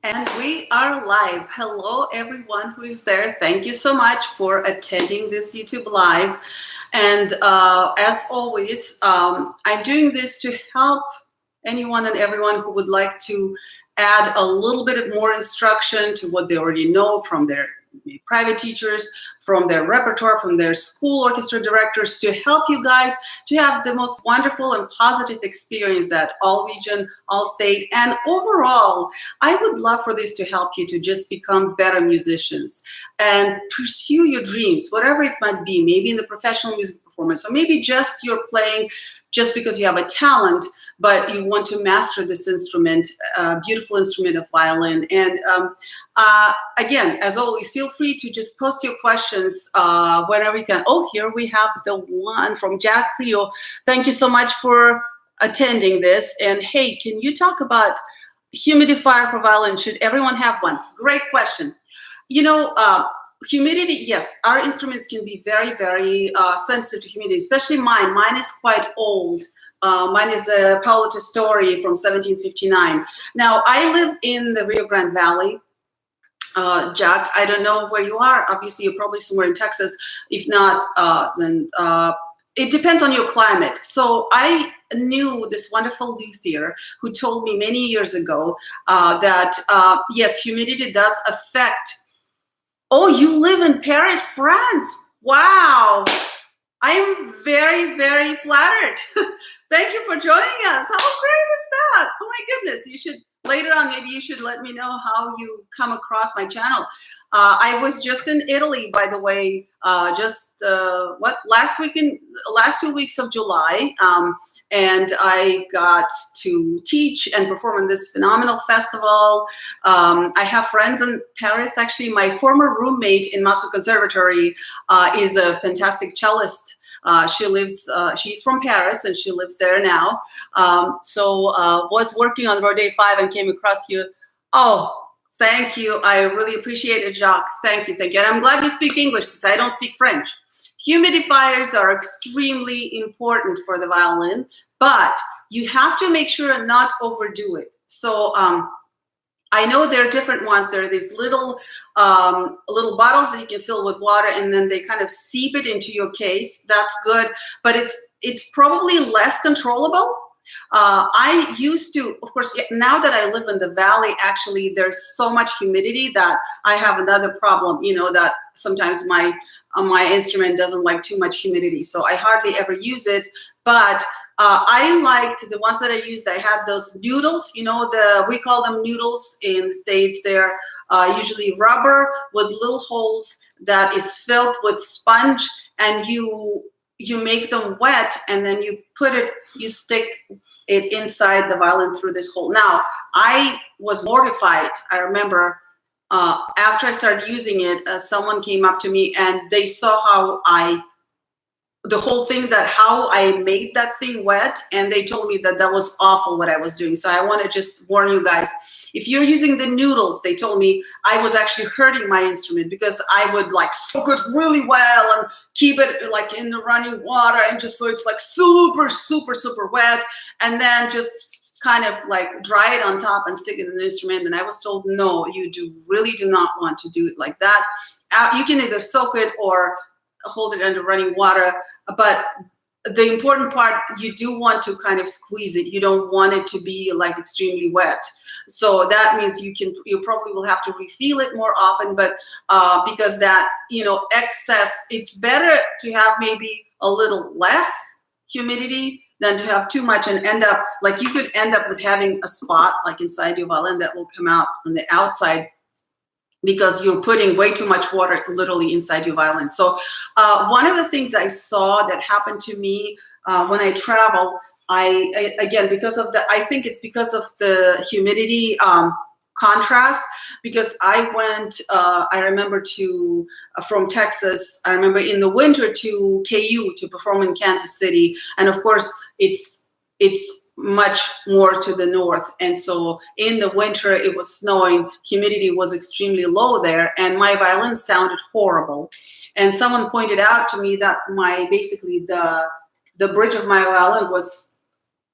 And we are live. Hello, everyone who is there. Thank you so much for attending this YouTube Live. And as always, I'm doing this to help anyone and everyone who would like to add a little bit more instruction to what they already know from their private teachers, from their repertoire, from their school orchestra directors, to help you guys to have the most wonderful and positive experience at all region, all state, and overall. I would love for this to help you to just become better musicians and pursue your dreams, whatever it might be, maybe in the professional music performance, or maybe just you're playing just because you have a talent, but you want to master this instrument, beautiful instrument of violin. And again, as always, feel free to just post your questions whenever you can. Oh, here we have the one from Jack Cleo. Thank you so much for attending this. And hey, can you talk about humidifier for violin? Should everyone have one? Great question. You know, humidity, yes, our instruments can be very, very sensitive to humidity, especially mine. Mine is quite old. Mine is a Paolo Testori from 1759. Now, I live in the Rio Grande Valley. Jack, I don't know where you are. Obviously, you're probably somewhere in Texas. If not, then it depends on your climate. So I knew this wonderful luthier who told me many years ago that, yes, humidity does affect. Oh, you live in Paris, France. Wow. I'm very, very flattered. Thank you for joining us. How great is that? Oh my goodness. You should, later on, maybe you should let me know how you come across my channel. I was just in Italy, by the way, last 2 weeks of July. And I got to teach and perform in this phenomenal festival. I have friends in Paris. Actually, my former roommate in Moscow Conservatory is a fantastic cellist. She's from Paris and she lives there now. Was working on Rode 5 and came across you. Oh, thank you. I really appreciate it, Jacques. Thank you, thank you. And I'm glad you speak English because I don't speak French. Humidifiers are extremely important for the violin, but you have to make sure and not overdo it. So I know there are different ones. There are these little bottles that you can fill with water, and then they kind of seep it into your case. That's good, but it's probably less controllable. I used to, of course, now that I live in the valley, actually, there's so much humidity that I have another problem, you know, that sometimes my instrument doesn't like too much humidity. So I hardly ever use it, but I liked the ones that I used. I had those noodles, you know, we call them noodles in the States. They're usually rubber with little holes that is filled with sponge, and you make them wet, and then you stick it inside the violin through this hole. Now, I was mortified. I remember after I started using it, someone came up to me and they saw how I made that thing wet, and they told me that that was awful what I was doing. So I want to just warn you guys, if you're using the noodles, they told me I was actually hurting my instrument because I would like soak it really well and keep it like in the running water, and just so it's like super, super, super wet, and then just kind of like dry it on top and stick it in the instrument. And I was told, no, you really do not want to do it like that. You can either soak it or hold it under running water, but the important part, you do want to kind of squeeze it. You don't want it to be like extremely wet. So that means you probably will have to refill it more often, but because that, you know, excess, it's better to have maybe a little less humidity than to have too much and end up, like you could end up with having a spot like inside your violin that will come out on the outside because you're putting way too much water literally inside your violin. So one of the things I saw that happened to me when I travel, I think it's because of the humidity contrast, because I went, I remember from Texas, I remember in the winter to KU to perform in Kansas City. And of course, it's much more to the north. And so in the winter, it was snowing, humidity was extremely low there, and my violin sounded horrible. And someone pointed out to me that basically the bridge of my violin was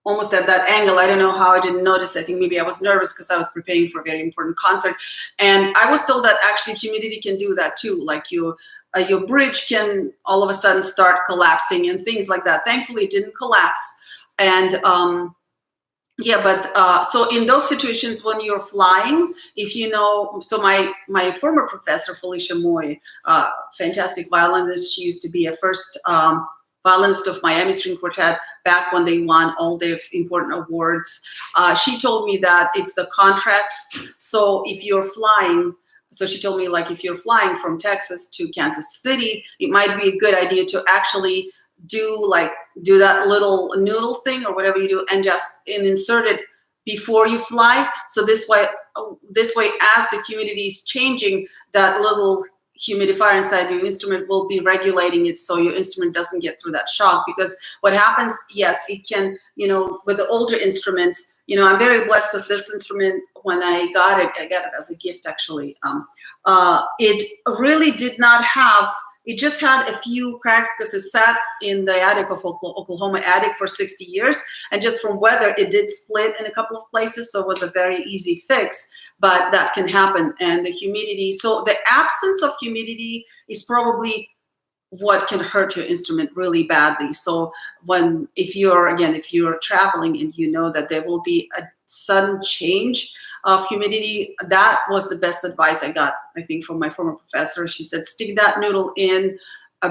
almost at that angle. I don't know how I didn't notice. I think maybe I was nervous because I was preparing for a very important concert. And I was told that actually humidity can do that too. Like your bridge can all of a sudden start collapsing and things like that. Thankfully, it didn't collapse. And yeah, but so in those situations when you're flying, if you know, so my former professor, Felicia Moy, fantastic violinist, she used to be a first violinist of Miami String Quartet back when they won all their important awards. She told me that it's the contrast. So if you're flying, so she told me, like, if you're flying from Texas to Kansas City, it might be a good idea to actually do that little noodle thing or whatever you do and just insert it before you fly. So this way, as the humidity is changing, that little humidifier inside your instrument will be regulating it so your instrument doesn't get through that shock. Because what happens, yes, it can, with the older instruments, I'm very blessed because this instrument, when I got it as a gift actually. It really did not have, it just had a few cracks because it sat in the attic of Oklahoma attic for 60 years. And just from weather, it did split in a couple of places. So it was a very easy fix, but that can happen. And the humidity, so the absence of humidity is probably what can hurt your instrument really badly. So if you're traveling and you know that there will be a sudden change of humidity, that was the best advice I got, I think, from my former professor. She said, stick that noodle in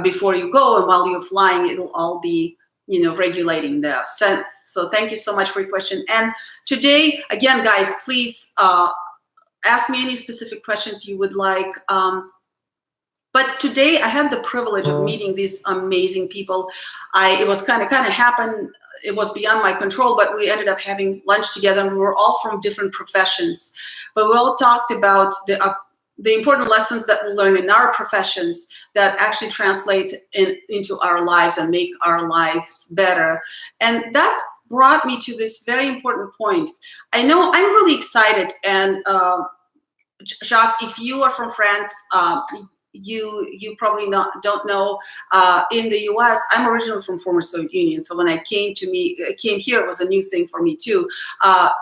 before you go, and while you're flying, it'll all be, regulating the scent. So thank you so much for your question. And today, again, guys, please ask me any specific questions you would like. But today I had the privilege of meeting these amazing people. It was kind of happened. It was beyond my control, but we ended up having lunch together, and we were all from different professions. But we all talked about the important lessons that we learn in our professions that actually translate into our lives and make our lives better. And that brought me to this very important point. I know I'm really excited, and Jacques, if you are from France, you probably don't know, in the US, I'm originally from former Soviet Union. So when I came here, it was a new thing for me too.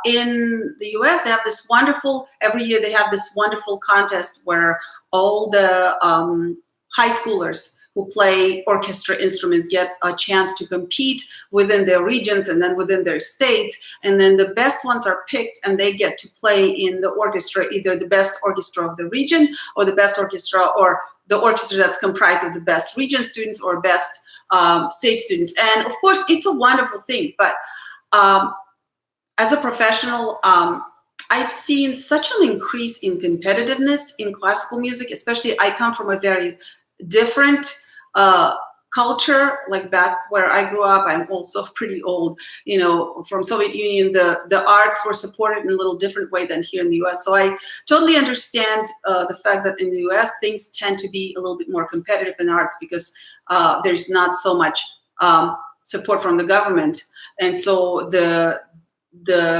In the US, they have this wonderful, every year they have this wonderful contest where all the high schoolers who play orchestra instruments get a chance to compete within their regions and then within their states. And then the best ones are picked and they get to play in the orchestra, either the best orchestra of the region or the best orchestra, or the orchestra that's comprised of the best region students or best state students. And of course, it's a wonderful thing. But as a professional, I've seen such an increase in competitiveness in classical music, especially I come from a very different culture, like back where I grew up. I'm also pretty old, from Soviet Union, the arts were supported in a little different way than here in the US. So I totally understand the fact that in the US, things tend to be a little bit more competitive in arts because there's not so much support from the government. And so the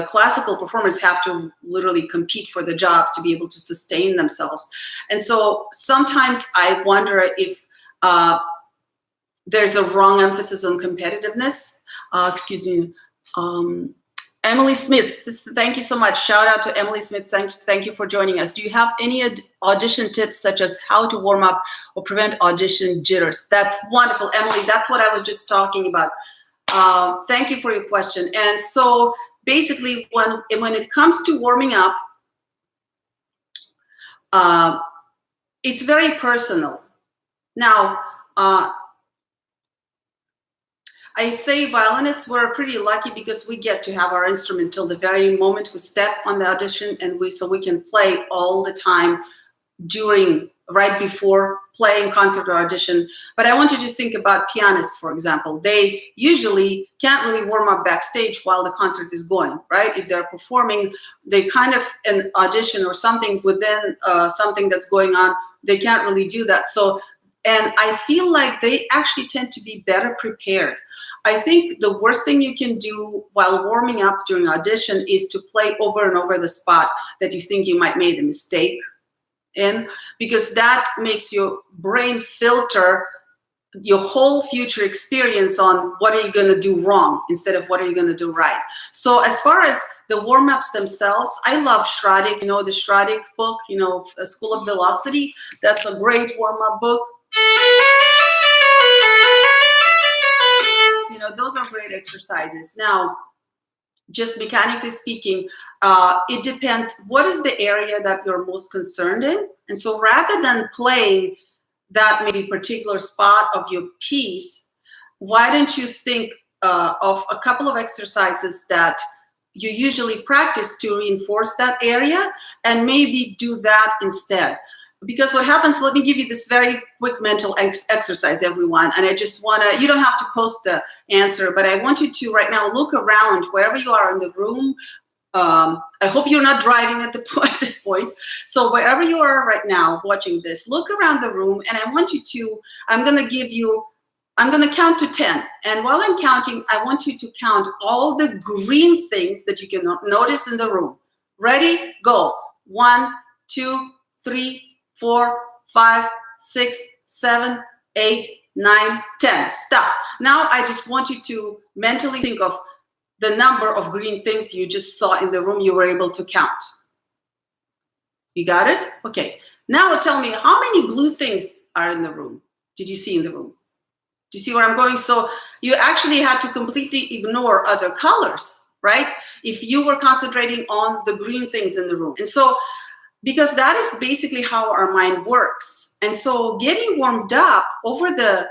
classical performers have to literally compete for the jobs to be able to sustain themselves. And so sometimes I wonder if there's a wrong emphasis on competitiveness. Excuse me. Emily Smith, thank you so much. Shout out to Emily Smith. Thank you for joining us. Do you have any audition tips, such as how to warm up or prevent audition jitters? That's wonderful, Emily. That's what I was just talking about. Thank you for your question. And so basically, when it comes to warming up, it's very personal. Now, I say violinists, we're pretty lucky because we get to have our instrument till the very moment we step on the audition, and so we can play all the time right before playing concert or audition. But I want you to think about pianists, for example. They usually can't really warm up backstage while the concert is going, right? If they're performing, they kind of, an audition or something within something that's going on, they can't really do that. So, and I feel like they actually tend to be better prepared. I think the worst thing you can do while warming up during audition is to play over and over the spot that you think you might made a mistake in, because that makes your brain filter your whole future experience on what are you going to do wrong instead of what are you going to do right. So as far as the warm-ups themselves, I love Shradik, the Shradik book, A School of Velocity. That's a great warm-up book. Those are great exercises. Now, just mechanically speaking, it depends what is the area that you're most concerned in. And so rather than playing that maybe particular spot of your piece, why don't you think of a couple of exercises that you usually practice to reinforce that area, and maybe do that instead. Because what happens, let me give you this very quick mental exercise, everyone. And I just want to, you don't have to post the answer, but I want you to right now look around wherever you are in the room. I hope you're not driving at this point. So wherever you are right now watching this, look around the room, and I want you to, I'm going to count to 10. And while I'm counting, I want you to count all the green things that you can notice in the room. Ready? Go. 1, 2, 3, 4, 5, 6, 7, 8, 9, 10. Stop. Now I just want you to mentally think of the number of green things you just saw in the room you were able to count. You got it? Okay. Now tell me, how many blue things are in the room? Did you see in the room? Do you see where I'm going? So you actually had to completely ignore other colors, right? If you were concentrating on the green things in the room. And so, because that is basically how our mind works. And so getting warmed up over the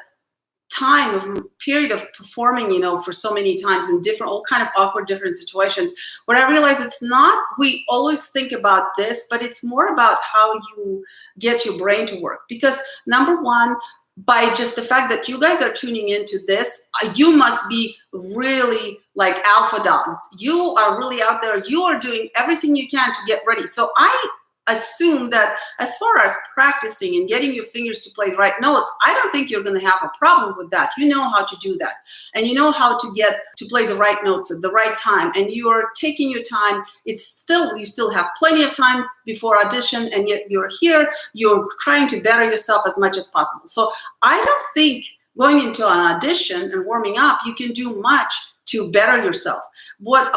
period of performing, for so many times in all kind of awkward different situations, where I realized it's not, we always think about this, but it's more about how you get your brain to work. Because number one, by just the fact that you guys are tuning into this, you must be really like alpha dogs. You are really out there. You are doing everything you can to get ready. So I assume that as far as practicing and getting your fingers to play the right notes, I don't think you're going to have a problem with that. You know how to do that. And you know how to get to play the right notes at the right time. And you are taking your time. You still have plenty of time before audition, and yet you're here. You're trying to better yourself as much as possible. So I don't think going into an audition and warming up, you can do much to better yourself. What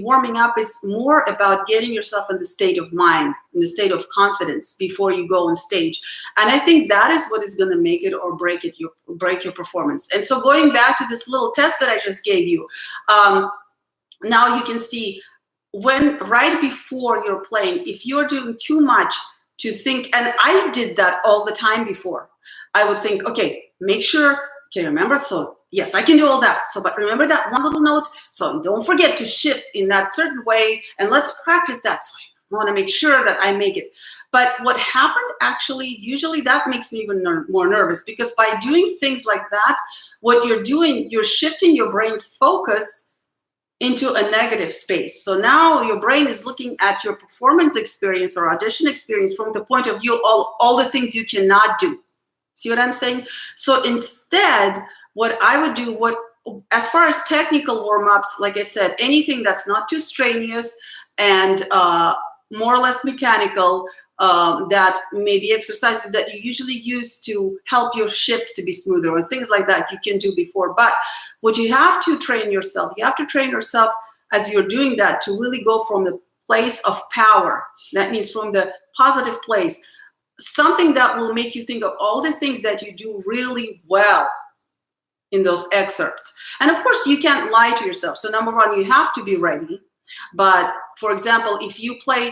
warming up is more about getting yourself in the state of mind, in the state of confidence before you go on stage. And I think that is what is going to make it or break your performance. And so going back to this little test that I just gave you, now you can see when right before you're playing, if you're doing too much to think, and I did that all the time before, I would think, okay, make sure, okay, remember, so yes, I can do all that. So, but remember that one little note. So don't forget to shift in that certain way, and let's practice that. So I want to make sure that I make it. But what happened actually, usually that makes me even more nervous, because by doing things like that, what you're doing, you're shifting your brain's focus into a negative space. So now your brain is looking at your performance experience or audition experience from the point of view of all the things you cannot do. See what I'm saying? So instead, what I would do, as far as technical warm-ups, like I said, anything that's not too strenuous and more or less mechanical, that maybe exercises that you usually use to help your shifts to be smoother or things like that you can do before. But what you have to train yourself, as you're doing that to really go from the place of power. That means from the positive place, something that will make you think of all the things that you do really well in those excerpts. And of course, you can't lie to yourself. So number one, you have to be ready. But for example, if you play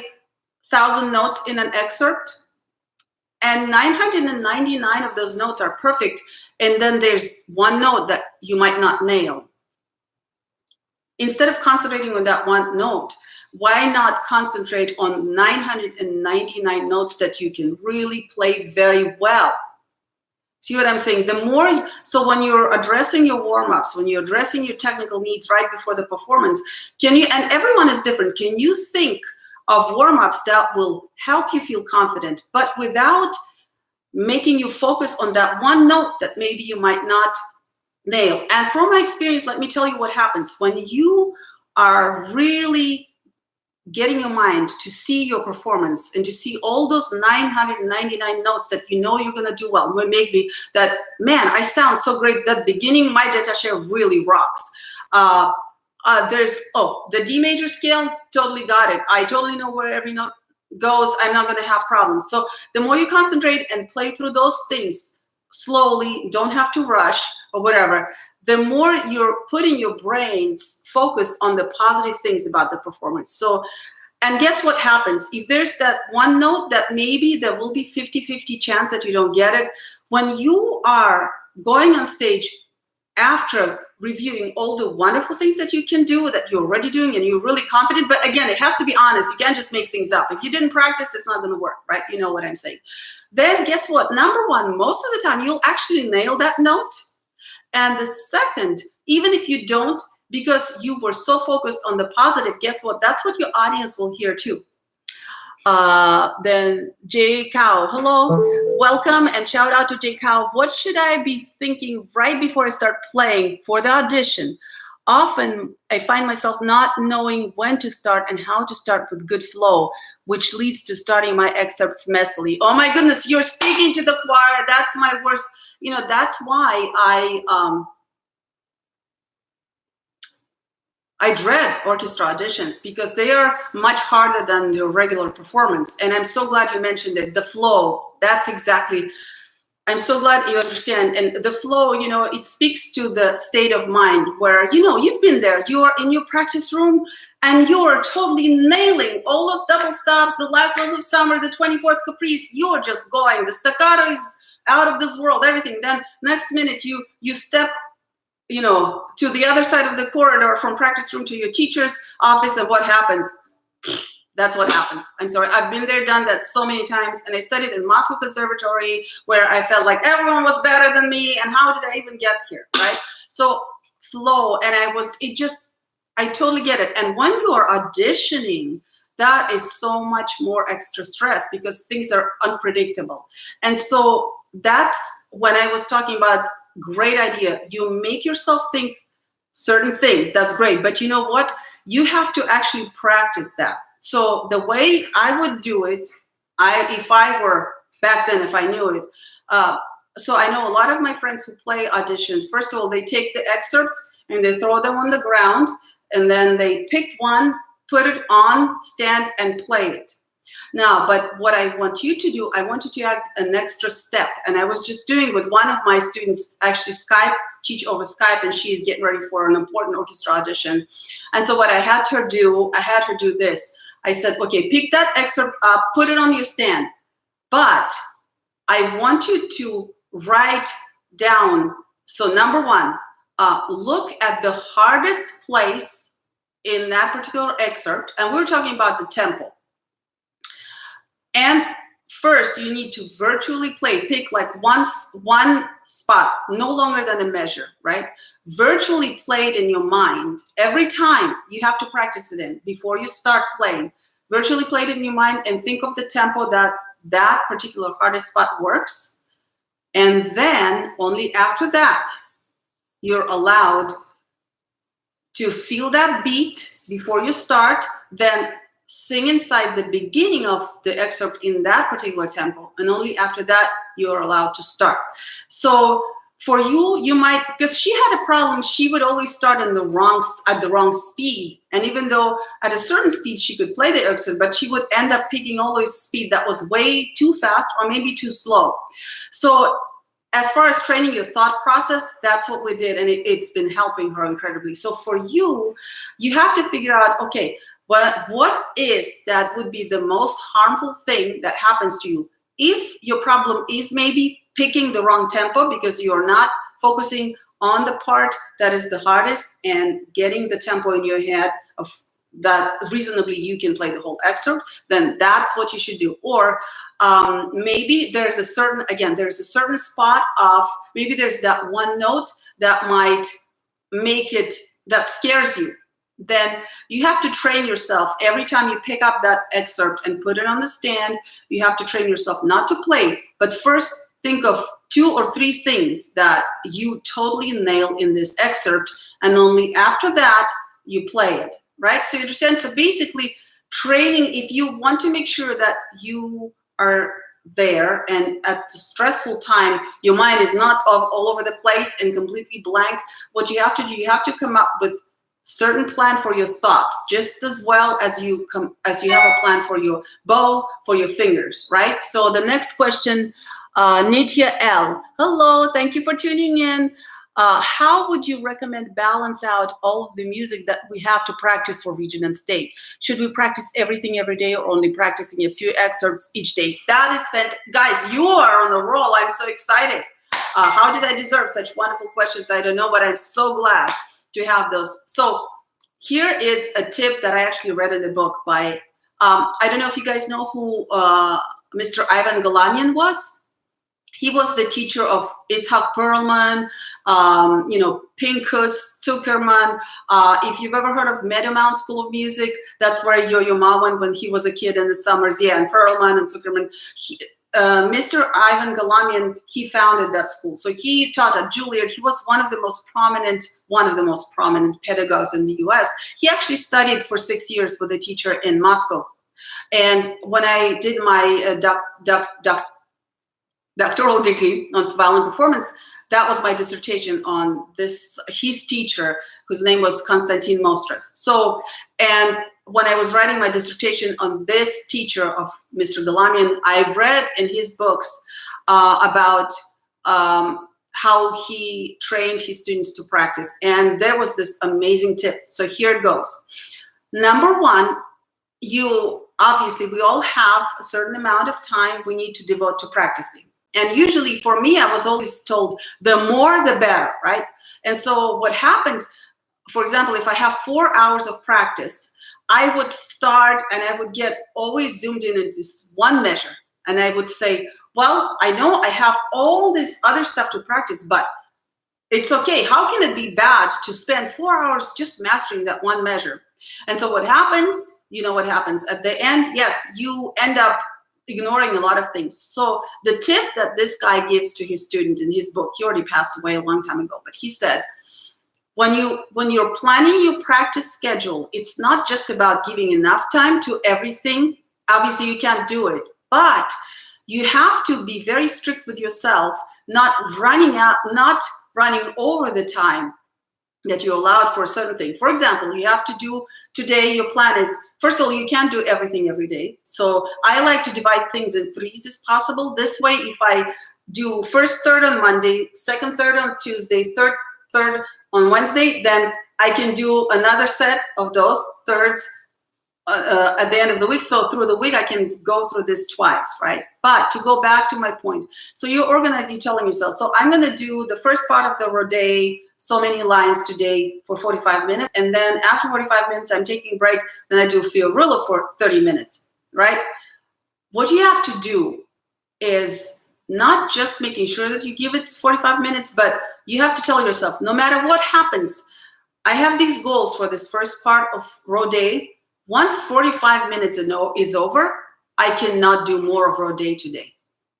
1,000 notes in an excerpt and 999 of those notes are perfect, and then there's one note that you might not nail, instead of concentrating on that one note, why not concentrate on 999 notes that you can really play very well? See what I'm saying? So when you're addressing your warm-ups, when you're addressing your technical needs right before the performance, and everyone is different, can you think of warm-ups that will help you feel confident, but without making you focus on that one note that maybe you might not nail? And from my experience, let me tell you what happens. When you are really getting your mind to see your performance and to see all those 999 notes that you know you're going to do well. Maybe that, man, I sound so great. That beginning, my détaché really rocks. There's, the D major scale, totally got it. I totally know where every note goes. I'm not going to have problems. So the more you concentrate and play through those things slowly, don't have to rush or whatever, the more you're putting your brain's focus on the positive things about the performance. So, and guess what happens? If there's that one note that maybe there will be 50-50 chance that you don't get it, when you are going on stage after reviewing all the wonderful things that you can do, that you're already doing, and you're really confident, but again, it has to be honest. You can't just make things up. If you didn't practice, it's not going to work, right? You know what I'm saying. Then guess what? Number one, most of the time, you'll actually nail that note. And the second, even if you don't, because you were so focused on the positive, guess what? That's what your audience will hear too. Then Jay Cow, hello, welcome, and shout out to Jay Cow. What should I be thinking right before I start playing for the audition? Often I find myself not knowing when to start and how to start with good flow, which leads to starting my excerpts messily. Oh my goodness, you're speaking to the choir. That's my worst. You know, that's why I dread orchestra auditions, because they are much harder than your regular performance. And I'm so glad you mentioned it. The flow, that's exactly, I'm so glad you understand. And the flow, you know, it speaks to the state of mind where, you know, you've been there. You are in your practice room and you're totally nailing all those double stops, the last rose of summer, the 24th caprice. You're just going. The staccato is out of this world, everything. Then next minute you step, you know, to the other side of the corridor from practice room to your teacher's office, and what happens? That's what happens. I'm sorry. I've been there, done that so many times, and I studied in Moscow Conservatory where I felt like everyone was better than me, and how did I even get here, right? So flow, and I totally get it. And when you are auditioning, that is so much more extra stress because things are unpredictable. And so that's when I was talking about great idea. You make yourself think certain things. That's great. But you know what? You have to actually practice that. So the way I would do it, if I were back then, if I knew it, so I know a lot of my friends who play auditions, first of all, they take the excerpts and they throw them on the ground, and then they pick one, put it on stand and play it. Now, but what I want you to do, I want you to add an extra step. And I was just doing with one of my students, actually teach over Skype, and she is getting ready for an important orchestra audition. And so what I had her do this. I said, okay, pick that excerpt up, put it on your stand. But I want you to write down. So number one, look at the hardest place in that particular excerpt. And we're talking about the tempo. And first, you need to virtually play. Pick like one spot, no longer than a measure, right? Virtually play it in your mind. Every time you have to practice it in before you start playing. Virtually play it in your mind and think of the tempo that particular hardest spot works. And then only after that, you're allowed to feel that beat before you start, then sing inside the beginning of the excerpt in that particular tempo, and only after that you're allowed to start. So for you might, because she had a problem, she would always start at the wrong speed, and even though at a certain speed she could play the excerpt, but she would end up picking always speed that was way too fast or maybe too slow. So as far as training your thought process, that's what we did, and it's been helping her incredibly. So for you have to figure out, okay, but what would be the most harmful thing that happens to you? If your problem is maybe picking the wrong tempo because you're not focusing on the part that is the hardest and getting the tempo in your head of that reasonably you can play the whole excerpt, then that's what you should do. Or maybe there's a certain spot of, maybe there's that one note that might make it, that scares you. Then you have to train yourself every time you pick up that excerpt and put it on the stand. You have to train yourself not to play, but first think of 2 or 3 things that you totally nail in this excerpt, and only after that you play it, right? So you understand? So basically training, if you want to make sure that you are there and at the stressful time, your mind is not all over the place and completely blank, what you have to do, you have to come up with certain plan for your thoughts, just as well as you have a plan for your bow, for your fingers, right? So the next question, Nitya L. Hello, thank you for tuning in. How would you recommend balance out all of the music that we have to practice for region and state? Should we practice everything every day or only practicing a few excerpts each day? That is fantastic. Guys, you are on a roll. I'm so excited. How did I deserve such wonderful questions? I don't know, but I'm so glad to have those. So here is a tip that I actually read in a book by, I don't know if you guys know who Mr. Ivan Galamian was. He was the teacher of Itzhak Perlman, Pinchas Zuckerman. If you've ever heard of Meadowmount School of Music, that's where Yo-Yo Ma went when he was a kid in the summers. Yeah, and Perlman and Zuckerman. Mr. Ivan Galamian, he founded that school. So he taught at Juilliard. He was one of the most prominent pedagogues in the US. He actually studied for 6 years with a teacher in Moscow. And when I did my doctoral degree on violin performance, that was my dissertation on his teacher, whose name was Konstantin Mostras. So, and when I was writing my dissertation on this teacher of Mr. Galamian, I've read in his books about how he trained his students to practice. And there was this amazing tip. So here it goes. Number one, obviously, we all have a certain amount of time we need to devote to practicing. And usually for me, I was always told the more, the better, right? And so what happened, for example, if I have 4 hours of practice, I would start and I would get always zoomed in into one measure. And I would say, well, I know I have all this other stuff to practice, but it's okay. How can it be bad to spend 4 hours just mastering that one measure? And so what happens, you know what happens at the end? Yes, you end up ignoring a lot of things. So the tip that this guy gives to his student in his book, he already passed away a long time ago, but he said, when you're planning your practice schedule, it's not just about giving enough time to everything. Obviously, you can't do it, but you have to be very strict with yourself, not running over the time that you're allowed for a certain thing. For example, you have to do today, your plan is, first of all, you can't do everything every day. So I like to divide things in threes as possible. This way, if I do first third on Monday, second third on Tuesday, third on Wednesday, then I can do another set of those thirds at the end of the week. So through the week, I can go through this twice, right? But to go back to my point, so you're organizing, telling yourself, so I'm going to do the first part of the Rodé, so many lines today for 45 minutes. And then after 45 minutes, I'm taking a break. Then I do Fiorillo for 30 minutes, right? What you have to do is not just making sure that you give it 45 minutes, but you have to tell yourself, no matter what happens, I have these goals for this first part of Rodé. Once 45 minutes is over, I cannot do more of Rodé today.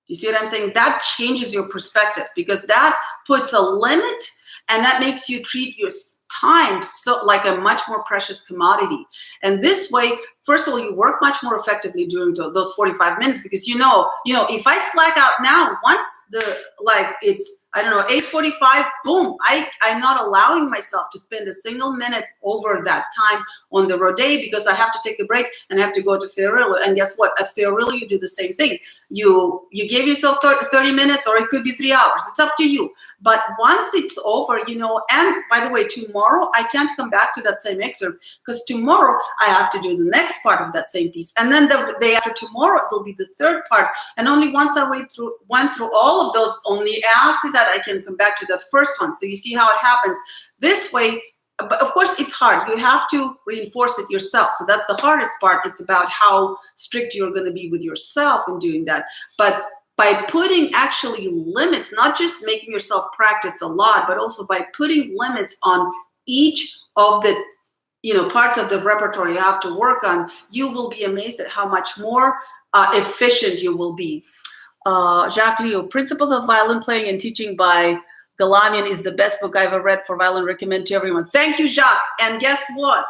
You see what I'm saying? That changes your perspective because that puts a limit and that makes you treat your time so like a much more precious commodity. And this way, first of all, you work much more effectively during those 45 minutes because you know, if I slack out now, once it's 8:45, boom, I'm not allowing myself to spend a single minute over that time on the Rodé because I have to take a break and I have to go to Fiorillo. And guess what? At Fiorillo, you do the same thing. You gave yourself 30 minutes or it could be 3 hours. It's up to you. But once it's over, and by the way, tomorrow I can't come back to that same excerpt because tomorrow I have to do the next part of that same piece. And then the day after tomorrow, it will be the third part. And only once I went through all of those, only after that I can come back to that first one. So you see how it happens. This way, but of course it's hard. You have to reinforce it yourself. So that's the hardest part. It's about how strict you're going to be with yourself in doing that. But by putting actually limits, not just making yourself practice a lot, but also by putting limits on each of the parts of the repertoire you have to work on, you will be amazed at how much more efficient you will be. Jacques Leo, Principles of Violin Playing and Teaching by Galamian is the best book I've ever read for violin. Recommend to everyone. Thank you, Jacques. And guess what?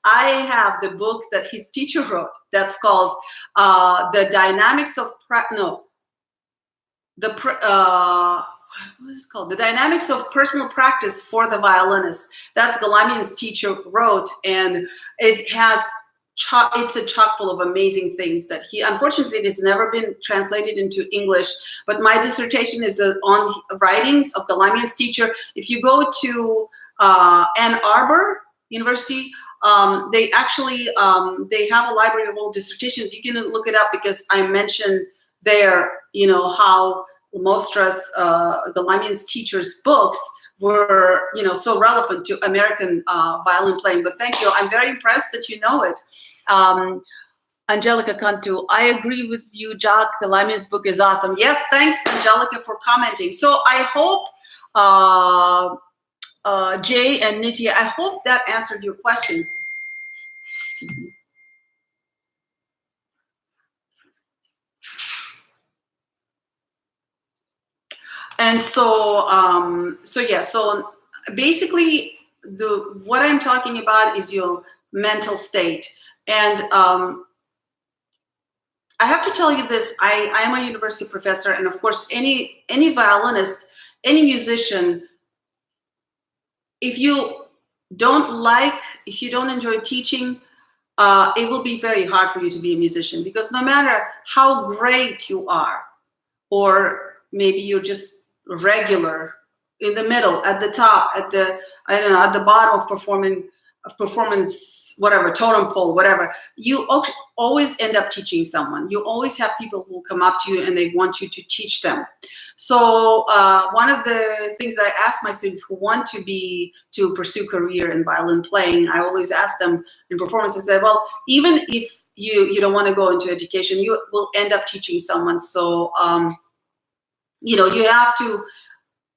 I have the book that his teacher wrote that's called The Dynamics of what is it called? The Dynamics of Personal Practice for the Violinist. That's Galamian's teacher wrote, and it has it's a chock full of amazing things that he, unfortunately, it has never been translated into English, but my dissertation is on writings of Galamian's teacher. If you go to Ann Arbor University, they actually, they have a library of old dissertations. You can look it up because I mentioned there, how Mostra's, Galamian's teacher's books were, so relevant to American violin playing. But thank you. I'm very impressed that you know it. Angelica Cantu, I agree with you, Jacques. Galamian's book is awesome. Yes, thanks, Angelica, for commenting. So I hope, Jay and Nitya, I hope that answered your questions. Excuse me. And so, so basically, what I'm talking about is your mental state. And I have to tell you this: I'm a university professor, and of course, any violinist, any musician, if you don't enjoy teaching, it will be very hard for you to be a musician, because no matter how great you are, or maybe you're just regular, in the middle, at the top, at the bottom of performance, whatever, totem pole, whatever, you always end up teaching someone. You always have people who come up to you and they want you to teach them. So one of the things that I ask my students who want to pursue career in violin playing, I always ask them in performance, I say, well, even if you don't want to go into education, you will end up teaching someone. So you have to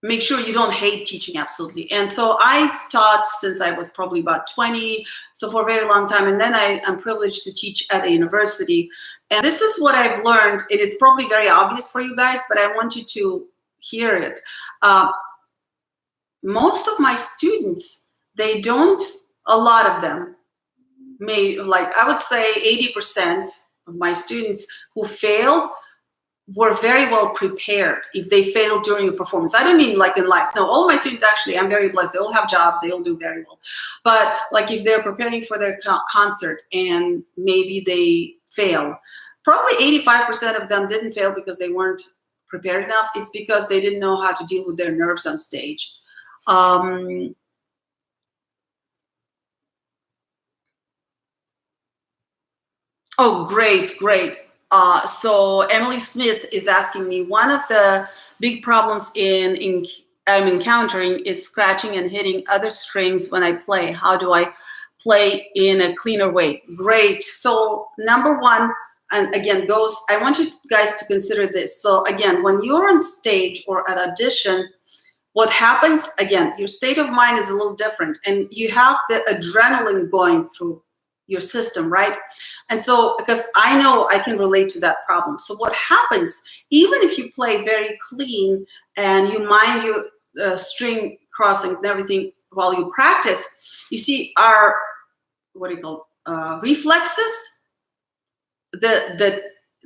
make sure you don't hate teaching, absolutely. And so I've taught since I was probably about 20, so for a very long time. And then I am privileged to teach at a university. And this is what I've learned. And it's probably very obvious for you guys, but I want you to hear it. Most of my students, a lot of them, I would say 80% of my students who failed were very well prepared if they failed during a performance. I don't mean like in life. No, all my students, actually, I'm very blessed. They all have jobs. They all do very well. But like if they're preparing for their concert and maybe they fail, probably 85% of them didn't fail because they weren't prepared enough. It's because they didn't know how to deal with their nerves on stage. Oh, great, great. So Emily Smith is asking me, one of the big problems I'm encountering is scratching and hitting other strings when I play. How do I play in a cleaner way? Great. So number one, and again, I want you guys to consider this. So again, when you're on stage or at audition, what happens, again, your state of mind is a little different, and you have the adrenaline going through your system, right? And so, because I know I can relate to that problem. So what happens, even if you play very clean and you mind your string crossings and everything while you practice, you see our, reflexes, the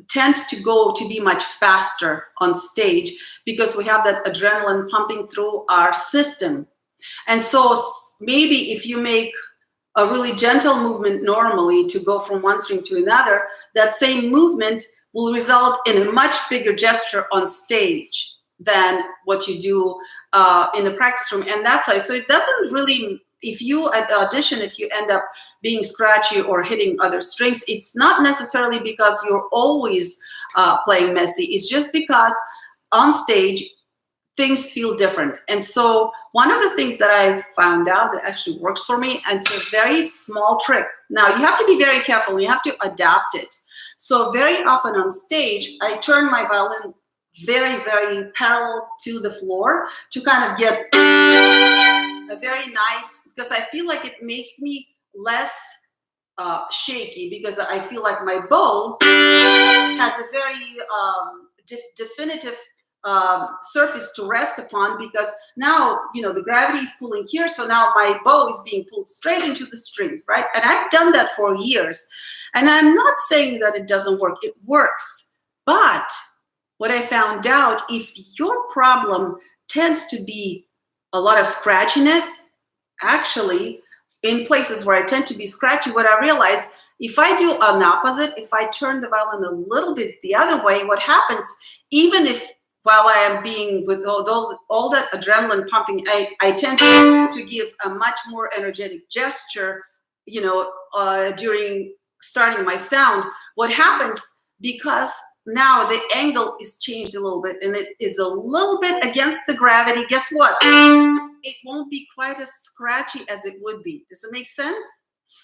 tend to be much faster on stage because we have that adrenaline pumping through our system. And so maybe if you make a really gentle movement normally to go from one string to another, that same movement will result in a much bigger gesture on stage than what you do in the practice room. And that's how, so it doesn't really, if you at the audition, if you end up being scratchy or hitting other strings, it's not necessarily because you're always playing messy. It's just because on stage, things feel different. And so one of the things that I found out that actually works for me, and it's a very small trick. Now you have to be very careful. You have to adapt it. So very often on stage, I turn my violin very, very parallel to the floor to kind of get a very nice, because I feel like it makes me less shaky, because I feel like my bow has a very definitive surface to rest upon, because now, you know, the gravity is pulling here, so now my bow is being pulled straight into the string, right? And I've done that for years, and I'm not saying that it doesn't work. It works. But what I found out, if your problem tends to be a lot of scratchiness, actually, in places where I tend to be scratchy, what I realized, if I do an opposite, if I turn the violin a little bit the other way, what happens, even if while I am being with all that adrenaline pumping, I tend to give a much more energetic gesture, you know, during starting my sound. What happens, because now the angle is changed a little bit and it is a little bit against the gravity, guess what? It won't be quite as scratchy as it would be. Does it make sense?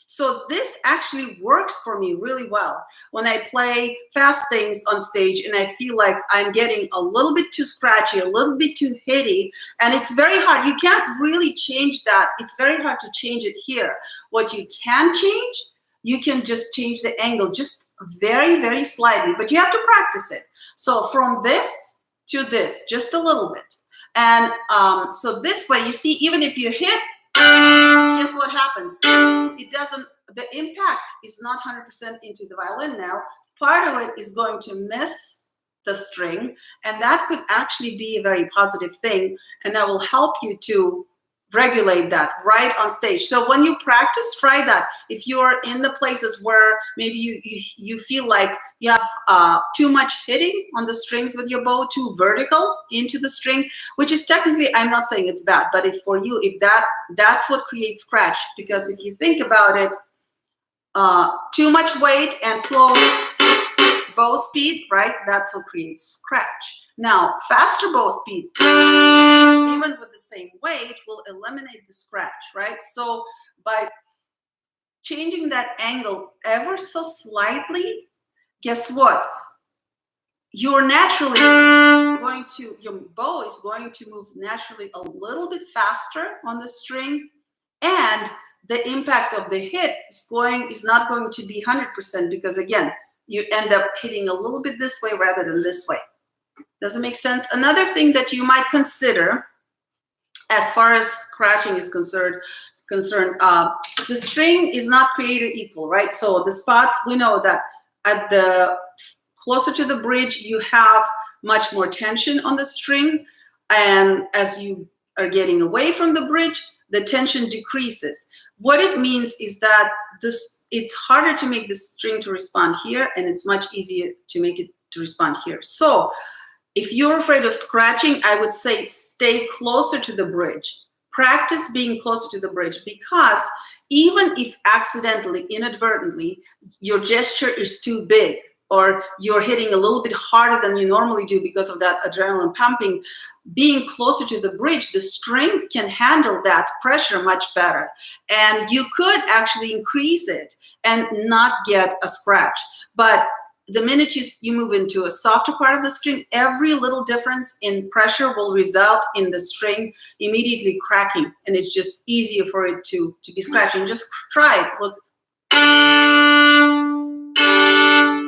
So this actually works for me really well when I play fast things on stage and I feel like I'm getting a little bit too scratchy, a little bit too hitty, and it's very hard. You can't really change that. It's very hard to change it here. What you can change, you can just change the angle just very, very slightly, but you have to practice it. So from this to this, just a little bit. And so this way, you see, even if you hit, guess what happens? It doesn't, the impact is not 100% into the violin now. Part of it is going to miss the string, and that could actually be a very positive thing, and that will help you to regulate that right on stage. So when you practice, try that. If you're in the places where maybe you feel like you have too much hitting on the strings with your bow, too vertical into the string, which is technically, I'm not saying it's bad, but if for you, if that's what creates scratch, because if you think about it, too much weight and slow bow speed, right? That's what creates scratch. Now, faster bow speed, even with the same weight, will eliminate the scratch, right? So by changing that angle ever so slightly, guess what? You're naturally going to, your bow is going to move naturally a little bit faster on the string, and the impact of the hit is not going to be 100%, because again, you end up hitting a little bit this way rather than this way. Does it make sense? Another thing that you might consider as far as scratching is concerned, the string is not created equal, right? So the spots, we know that at the closer to the bridge, you have much more tension on the string, and as you are getting away from the bridge, the tension decreases. What it means is that it's harder to make the string to respond here, and it's much easier to make it to respond here. So if you're afraid of scratching, I would say stay closer to the bridge. Practice being closer to the bridge, because even if accidentally, inadvertently, your gesture is too big, or you're hitting a little bit harder than you normally do because of that adrenaline pumping, being closer to the bridge, the string can handle that pressure much better. And you could actually increase it and not get a scratch. But the minute you move into a softer part of the string, every little difference in pressure will result in the string immediately cracking, and it's just easier for it to be scratching. Just try it. Look.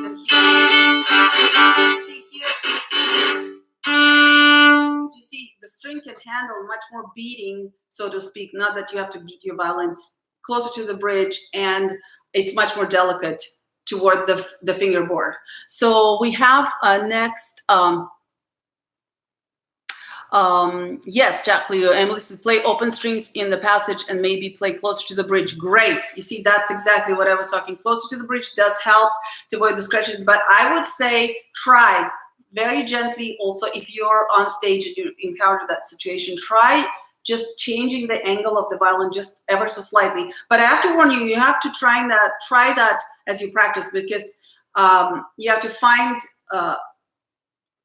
And here, see here. You see, the string can handle much more beating, so to speak. Not that you have to beat your violin closer to the bridge, and it's much more delicate toward the fingerboard. So we have next, yes, Jack Leo, Emily says, play open strings in the passage and maybe play closer to the bridge. Great. You see, that's exactly what I was talking. Closer to the bridge does help to avoid the scratches, but I would say try very gently. Also, if you're on stage and you encounter that situation, try just changing the angle of the violin just ever so slightly. But I have to warn you, you have to try that as you practice, because you have to find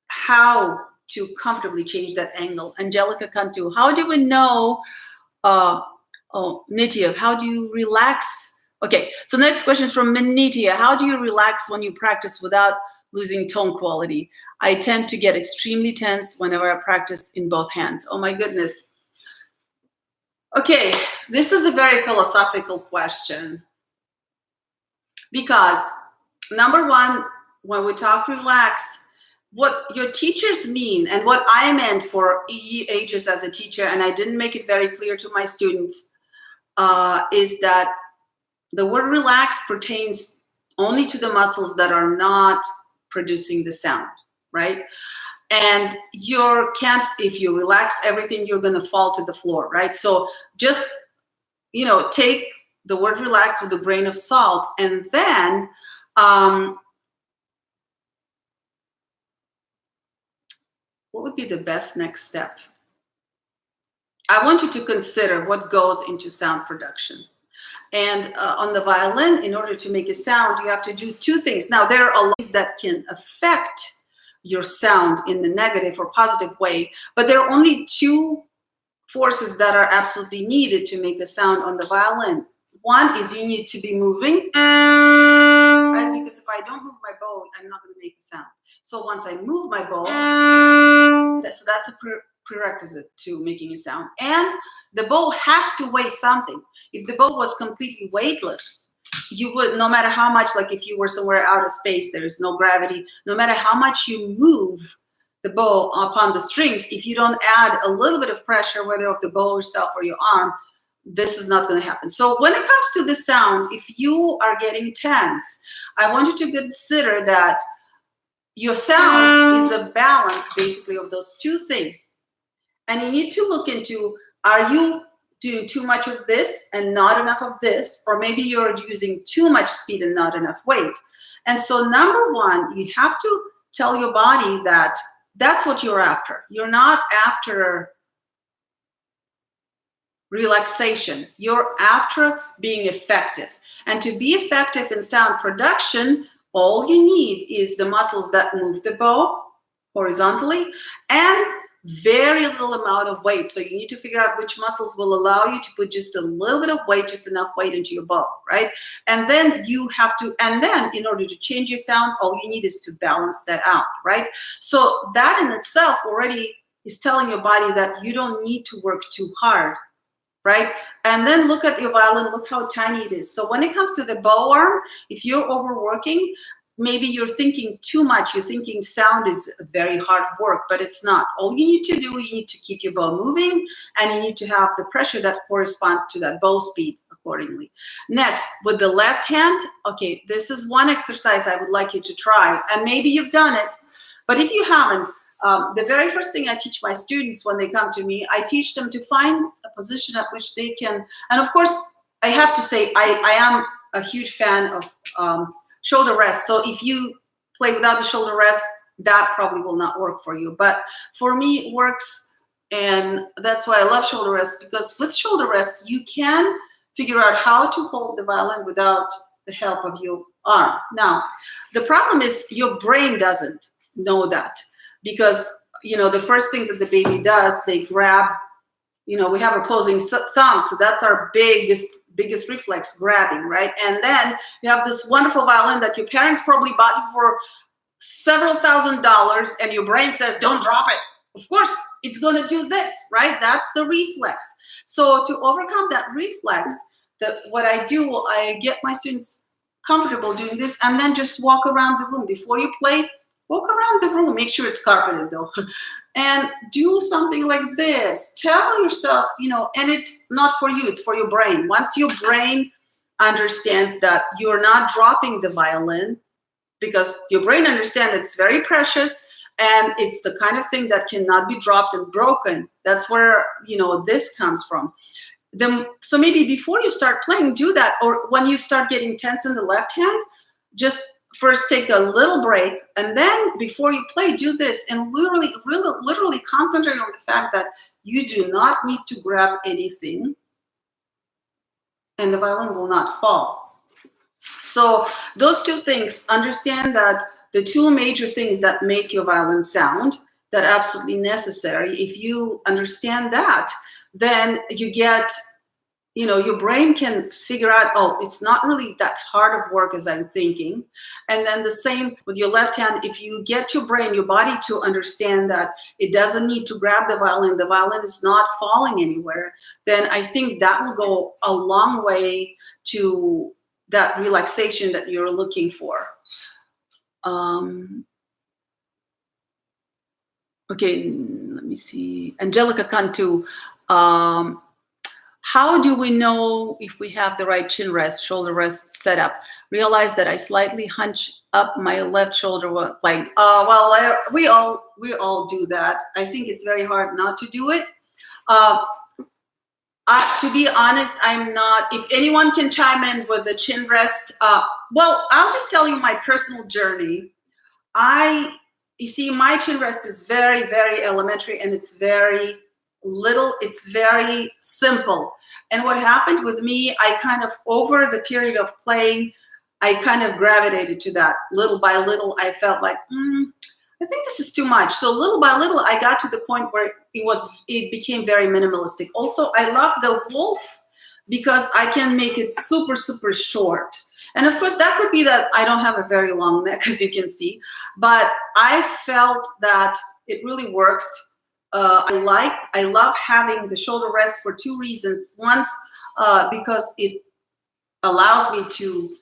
how to comfortably change that angle. Angelica Cantu, how do we know, Nitya, how do you relax? Okay, so next question is from Nitya. How do you relax when you practice without losing tone quality? I tend to get extremely tense whenever I practice in both hands. Oh my goodness. Okay, this is a very philosophical question, because number one, when we talk relax, what your teachers mean and what I meant for ages as a teacher, and I didn't make it very clear to my students, is that the word relax pertains only to the muscles that are not producing the sound, right? And you can't, if you relax everything, you're going to fall to the floor, right? So just, take the word relax with a grain of salt, and then what would be the best next step? I want you to consider what goes into sound production. And on the violin, in order to make a sound, you have to do two things. Now, there are a lot of things that can affect your sound in the negative or positive way, but there are only two forces that are absolutely needed to make a sound on the violin. One is you need to be moving, right? Because if I don't move my bow, I'm not going to make a sound. So once I move my bow, so that's a prerequisite to making a sound. And the bow has to weigh something. If the bow was completely weightless, you would, no matter how much, like if you were somewhere out of space, there's no gravity, no matter how much you move the bow upon the strings, if you don't add a little bit of pressure, whether of the bow itself or your arm, this is not going to happen. So when it comes to the sound, if you are getting tense, I want you to consider that your sound is a balance basically of those two things. And you need to look into, are you doing too much of this and not enough of this? Or maybe you're using too much speed and not enough weight. And so number one, you have to tell your body that that's what you're after. You're not after relaxation. You're after being effective. And to be effective in sound production, all you need is the muscles that move the bow horizontally and very little amount of weight. So you need to figure out which muscles will allow you to put just a little bit of weight, just enough weight into your bow, right? And then you have to, and then in order to change your sound, all you need is to balance that out, right? So that in itself already is telling your body that you don't need to work too hard, right? And then look at your violin, look how tiny it is. So when it comes to the bow arm, if you're overworking, maybe you're thinking too much. You're thinking sound is very hard work, but it's not. All you need to do, you need to keep your bow moving, and you need to have the pressure that corresponds to that bow speed accordingly. Next, with the left hand, okay, this is one exercise I would like you to try, and maybe you've done it, but if you haven't, the very first thing I teach my students when they come to me, I teach them to find a position at which they can, and of course, I have to say, I am a huge fan of shoulder rest. So if you play without the shoulder rest, that probably will not work for you. But for me, it works, and that's why I love shoulder rest, because with shoulder rest, you can figure out how to hold the violin without the help of your arm. Now, the problem is your brain doesn't know that, because the first thing that the baby does, they grab, we have opposing thumbs, so that's our biggest reflex, grabbing, right? And then you have this wonderful violin that your parents probably bought you for several $1,000s, and your brain says, don't drop it. Of course, it's going to do this, right? That's the reflex. So to overcome that reflex, what I do, I get my students comfortable doing this, and then just walk around the room. Before you play, walk around the room. Make sure it's carpeted, though. And do something like this. Tell yourself, and it's not for you, it's for your brain. Once your brain understands that you're not dropping the violin, because your brain understands it's very precious and it's the kind of thing that cannot be dropped and broken. That's where, this comes from. So maybe before you start playing, do that. Or when you start getting tense in the left hand, just first take a little break, and then before you play, do this, and literally concentrate on the fact that you do not need to grab anything, and the violin will not fall. So those two things, understand that the two major things that make your violin sound, that are absolutely necessary. If you understand that, then you get, your brain can figure out, oh, it's not really that hard of work as I'm thinking. And then the same with your left hand. If you get your brain, your body to understand that it doesn't need to grab the violin is not falling anywhere, then I think that will go a long way to that relaxation that you're looking for. Okay, let me see. Angelica Cantu. How do we know if we have the right chin rest, shoulder rest set up? Realize that I slightly hunch up my left shoulder while playing. We all do that. I think it's very hard not to do it. To be honest, I'm not. If anyone can chime in with the chin rest, well, I'll just tell you my personal journey. You see, my chin rest is very, very elementary, and it's very little. It's very simple. And what happened with me, I kind of, over the period of playing, I kind of gravitated to that. Little by little, I felt like, I think this is too much. So little by little, I got to the point where it became very minimalistic. Also, I love the wolf because I can make it super, super short. And of course, that could be that I don't have a very long neck, as you can see, but I felt that it really worked. I love having the shoulder rest for two reasons. Once, because it allows me to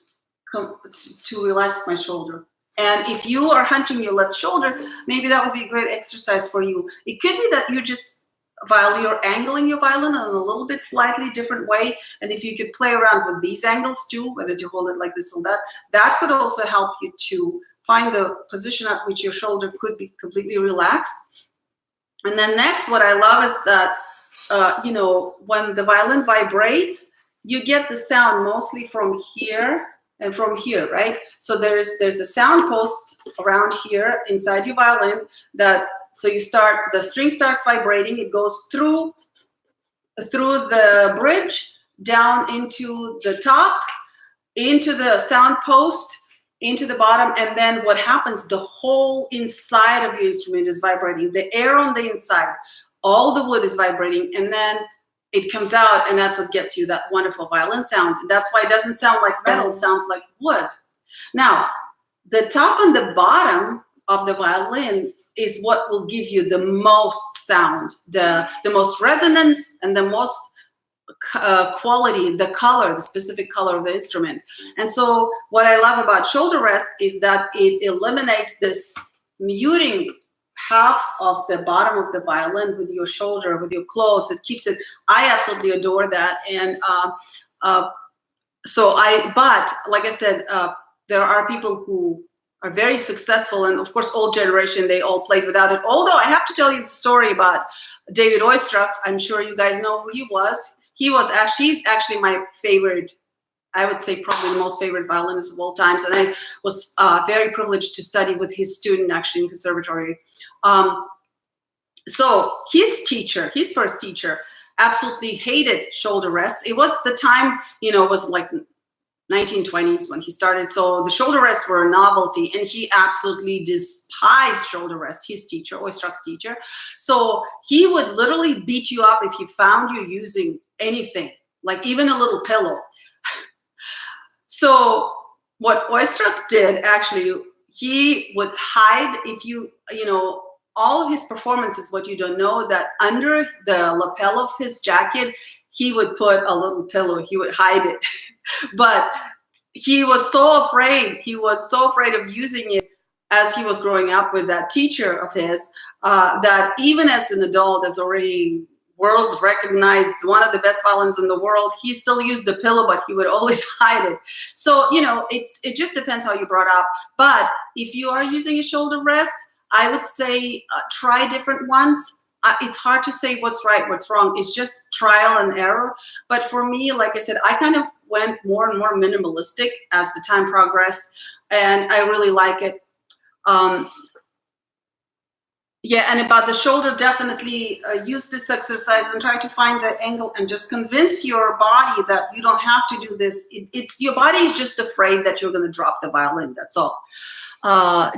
relax my shoulder. And if you are hunching your left shoulder, maybe that would be a great exercise for you. It could be that you're angling your violin in a little bit slightly different way. And if you could play around with these angles too, whether you hold it like this or that, that could also help you to find the position at which your shoulder could be completely relaxed. And then next, what I love is that, when the violin vibrates, you get the sound mostly from here and from here, right? So there's a sound post around here inside your violin so the string starts vibrating, it goes through the bridge, down into the top, into the sound post, into the bottom, and then what happens, the whole inside of your instrument is vibrating. The air on the inside, all the wood is vibrating, and then it comes out, and that's what gets you that wonderful violin sound. That's why it doesn't sound like metal, it sounds like wood. Now, the top and the bottom of the violin is what will give you the most sound, the most resonance, and the most quality, the specific color of the instrument. And so what I love about shoulder rest is that it eliminates this muting half of the bottom of the violin with your shoulder, with your clothes. It keeps it, I absolutely adore that. And but like I said, there are people who are very successful, and of course, old generation, they all played without it. Although I have to tell you the story about David Oistrakh. I'm sure you guys know who he was. He's actually my favorite, I would say probably the most favorite violinist of all times. And I was very privileged to study with his student actually in conservatory. So his first teacher, absolutely hated shoulder rest. It was the time, it was like 1920s when he started. So the shoulder rests were a novelty, and he absolutely despised shoulder rest, his teacher, Oistrakh's teacher. So he would literally beat you up if he found you using anything, like even a little pillow. So what Oistrakh did, actually, he would hide, all of his performances, what you don't know, that under the lapel of his jacket, he would put a little pillow, he would hide it. But he was so afraid of using it as he was growing up with that teacher of his, that even as an adult, as already world recognized, one of the best violins in the world, he still used the pillow, but he would always hide it. So, it just depends how you brought up. But if you are using a shoulder rest, I would say try different ones. It's hard to say what's right, what's wrong. It's just trial and error. But for me, like I said, I kind of went more and more minimalistic as the time progressed, and I really like it. And about the shoulder, definitely use this exercise and try to find the angle and just convince your body that you don't have to do this. It's your body is just afraid that you're going to drop the violin. That's all.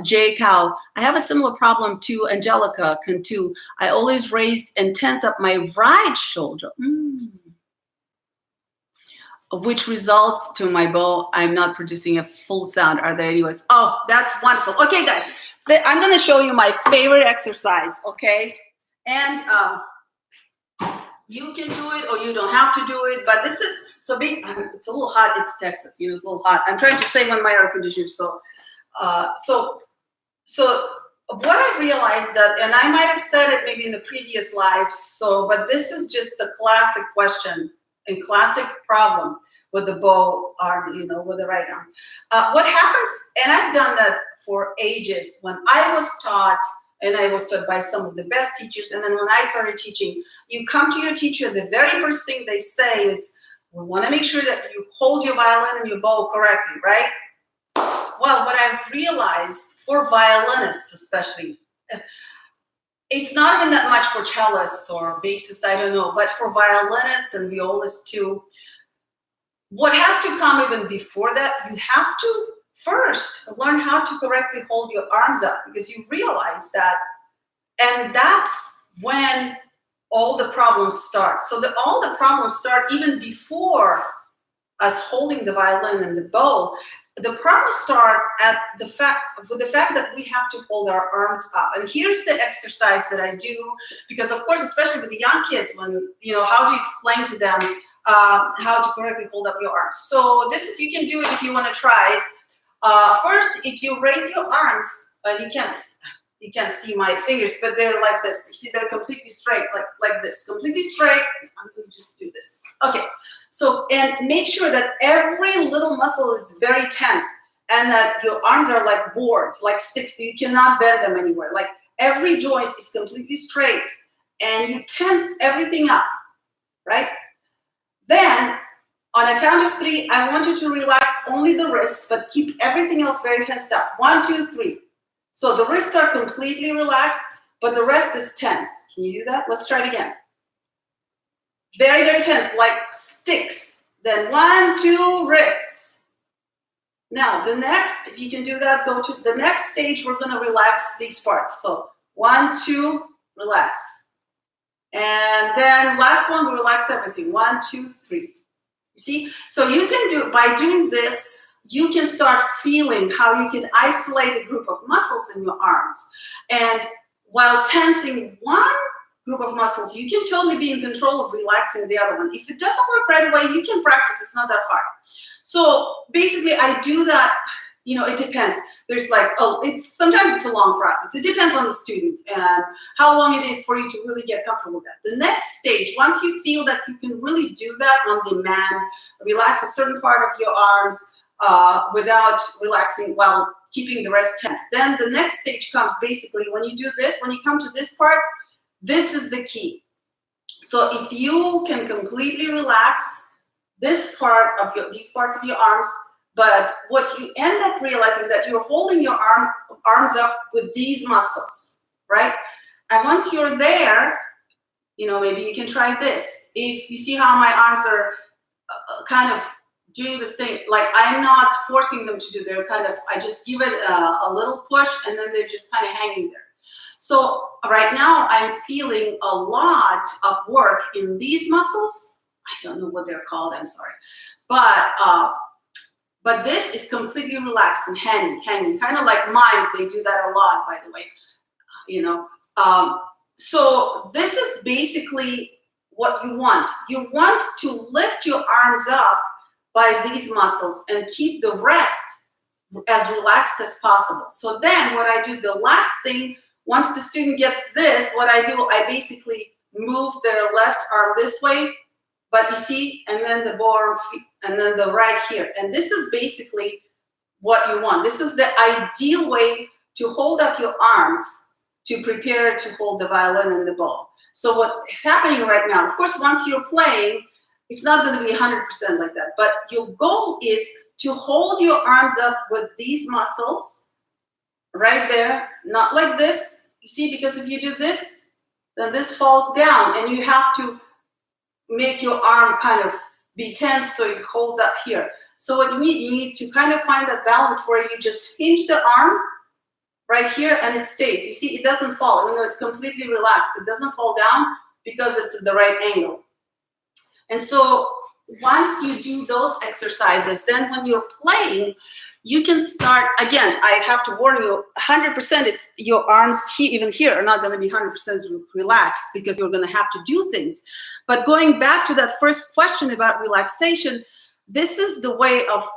Jay Cow, I have a similar problem to Angelica Cantu. I always raise and tense up my right shoulder, which results to my bow. I'm not producing a full sound. Are there any ways? Oh, that's wonderful. Okay, guys, I'm going to show you my favorite exercise, okay? And you can do it or you don't have to do it, but this is, so basically, it's a little hot. It's Texas, it's a little hot. I'm trying to save on my air conditioner, so what I realized realized that, and I might have said it maybe in the previous live, but this is just a classic question and classic problem with the bow arm, with the right arm. What happens, and I've done that for ages, when I was taught, and I was taught by some of the best teachers, and then when I started teaching, you come to your teacher, the very first thing they say is, we want to make sure that you hold your violin and your bow correctly, right? Well, what I've realized for violinists especially, it's not even that much for cellists or bassists, I don't know, but for violinists and violists too, what has to come even before that, you have to first learn how to correctly hold your arms up, because you realize that, and that's when all the problems start. So all the problems start even before us holding the violin and the bow. The problems start with the fact that we have to hold our arms up. And here's the exercise that I do, because of course, especially with the young kids, when, how do you explain to them how to correctly hold up your arms? So you can do it if you want to try it. First, if you raise your arms, you can't see my fingers, but they're like this. You see, they're completely straight, like this, completely straight. I'm going to just do this. Okay. So, and make sure that every little muscle is very tense, and that your arms are like boards, like sticks. You cannot bend them anywhere. Like every joint is completely straight, and you tense everything up, right? Then, on a count of 3, I want you to relax only the wrists, but keep everything else very tensed up. 1, 2, 3. So the wrists are completely relaxed, but the rest is tense. Can you do that? Let's try it again. Very, very tense, like sticks. Then 1, 2, wrists. Now, if you can do that, go to the next stage. We're going to relax these parts. So 1, 2, relax. And then last one, we relax everything. 1, 2, 3. You see? So you can by doing this, you can start feeling how you can isolate a group of muscles in your arms. And while tensing one group of muscles, you can totally be in control of relaxing the other one. If it doesn't work right away, you can practice. It's not that hard. So basically, I do that. It depends. There's sometimes it's a long process. It depends on the student and how long it is for you to really get comfortable with that. The next stage, once you feel that you can really do that on demand, relax a certain part of your arms without relaxing while keeping the rest tense. Then the next stage comes basically when you do this, when you come to this part, this is the key. So if you can completely relax these parts of your arms, but what you end up realizing that you're holding your arms up with these muscles, right? And once you're there, maybe you can try this. If you see how my arms are kind of doing this thing, like I'm not forcing them to do, I just give it a little push, and then they're just kind of hanging there. So right now I'm feeling a lot of work in these muscles. I don't know what they're called, I'm sorry. But this is completely relaxed and hanging, kind of like mimes. They do that a lot, by the way, So this is basically what you want. You want to lift your arms up by these muscles and keep the rest as relaxed as possible. So then what I do, the last thing, once the student gets this, what I do, I basically move their left arm this way, but you see, and then the bow, and then the right here. And this is basically what you want. This is the ideal way to hold up your arms to prepare to hold the violin and the bow. So what is happening right now, of course, once you're playing, it's not going to be 100% like that, but your goal is to hold your arms up with these muscles right there, not like this, you see, because if you do this, then this falls down, and you have to make your arm kind of be tense so it holds up here. So what you need to kind of find that balance where you just hinge the arm right here and it stays. You see, it doesn't fall, even though it's completely relaxed. It doesn't fall down because it's at the right angle. And so once you do those exercises, then when you're playing, you can start, again, I have to warn you, 100%, it's your arms even here are not going to be 100% relaxed because you're going to have to do things. But going back to that first question about relaxation, this is the way of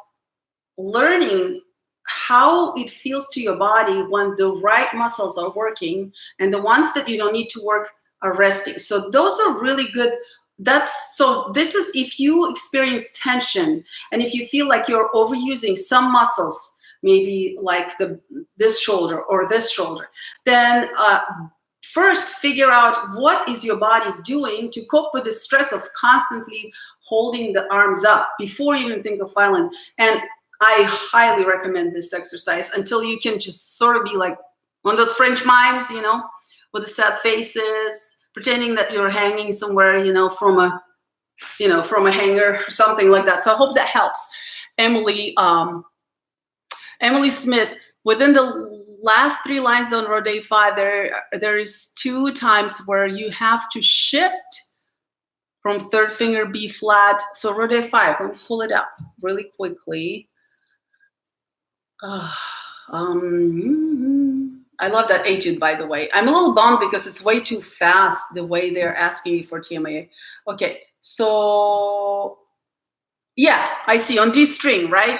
learning how it feels to your body when the right muscles are working and the ones that you don't need to work are resting. So those are really good. So this is if you experience tension and if you feel like you're overusing some muscles, maybe like this shoulder or this shoulder, then first figure out what is your body doing to cope with the stress of constantly holding the arms up before you even think of violin. And I highly recommend this exercise until you can just sort of be like one of those French mimes, with the sad faces, pretending that you're hanging somewhere, from a hanger or something like that. So I hope that helps. Emily Smith, within the last 3 lines on row day 5, there is 2 times where you have to shift from 3rd finger B flat. So row day 5, let me pull it up really quickly. I love that agent, by the way. I'm a little bummed because it's way too fast the way they're asking me for TMA. Okay, so yeah, I see on D string, right?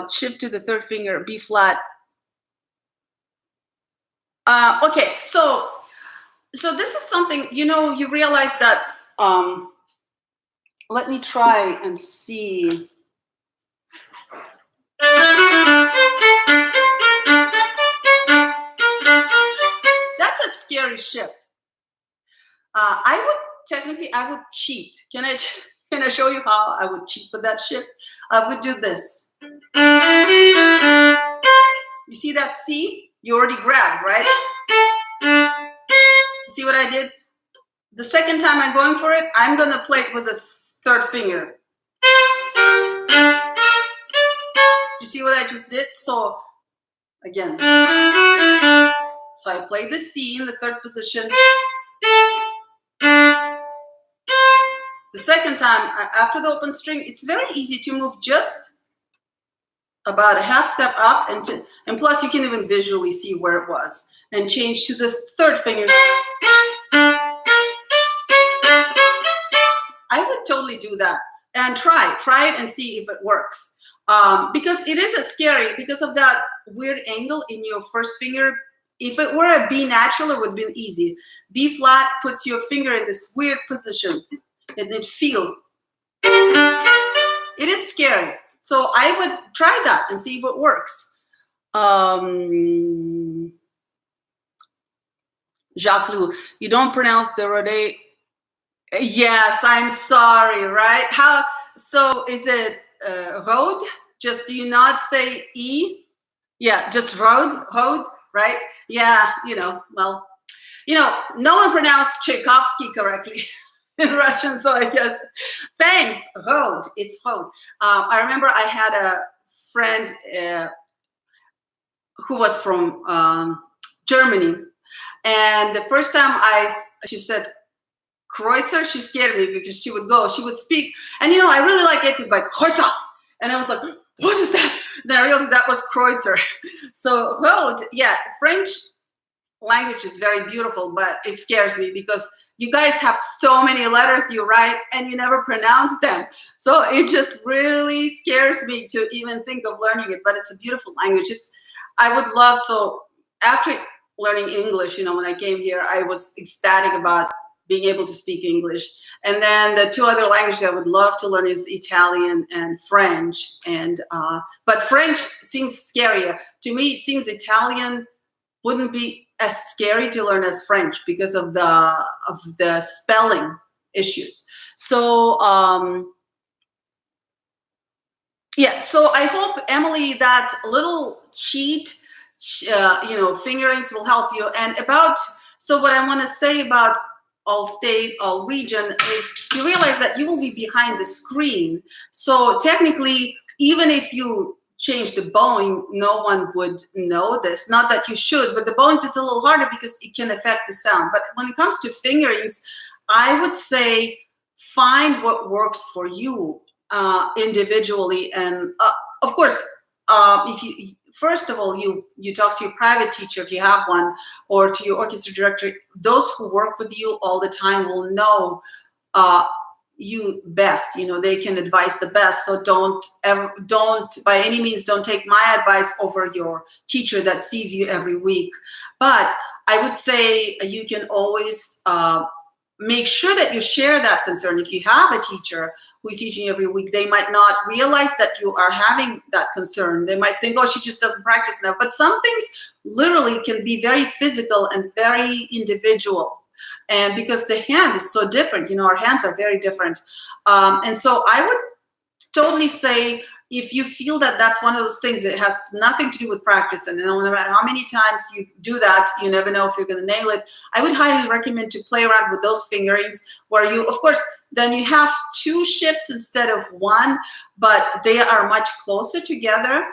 Shift to the 3rd finger, B flat. Okay, so this is something, you realize that, let me try and see. That's a scary shift. I would cheat. Can I show you how I would cheat with that shift? I would do this. You see that C? You already grabbed, right? You see what I did? The second time I'm going for it, I'm going to play it with the 3rd finger. You see what I just did? So again, so I play the C in the 3rd position. The second time, after the open string, it's very easy to move just about a half step up, and plus you can even visually see where it was, and change to this 3rd finger. I would totally do that and try it and see if it works. Because it is scary because of that weird angle in your 1st finger. If it were a B natural, it would have been easy. B flat puts your finger in this weird position and it feels. It is scary. So I would try that and see if it works. Jacques Lou, you don't pronounce the Rode. Yes, I'm sorry, right? So is it road? Just do you not say E? Yeah, just road, right? Yeah, well, no one pronounced Tchaikovsky correctly in Russian, so I guess. Thanks, road, it's road. I remember I had a friend who was from Germany, and the first time she said Kreutzer, she scared me because she would speak, and I really like it by Kreutzer, and I was like, what is that? Then I realized that was Kreutzer. So road, yeah, French language is very beautiful, but it scares me because you guys have so many letters you write and you never pronounce them. So it just really scares me to even think of learning it, but it's a beautiful language. I would love, so after learning English, when I came here, I was ecstatic about being able to speak English. And then the 2 other languages I would love to learn is Italian and French. But French seems scarier. To me, it seems Italian wouldn't be as scary to learn as French because of the spelling issues. So yeah, so I hope, Emily, that little cheat, fingerings will help you. And so what I want to say about all state, all region is you realize that you will be behind the screen. So technically, even if you change the bowing, no one would know this. Not that you should, but the bowings, it's a little harder because it can affect the sound. But when it comes to fingerings, I would say find what works for you individually. And of course, if you, first of all, you talk to your private teacher if you have one, or to your orchestra director. Those who work with you all the time will know you best. You know, they can advise the best. So don't by any means, don't take my advice over your teacher that sees you every week. But I would say you can always make sure that you share that concern. If you have a teacher who is teaching you every week, they might not realize that you are having that concern. They might think, oh, she just doesn't practice enough. But some things literally can be very physical and very individual. And because the hand is so different, you know, our hands are very different. And so I would totally say, if you feel that that's one of those things that has nothing to do with practice, and no matter how many times you do that, you never know if you're going to nail it, I would highly recommend to play around with those fingerings, where you, of course, then you have 2 shifts instead of 1, but they are much closer together.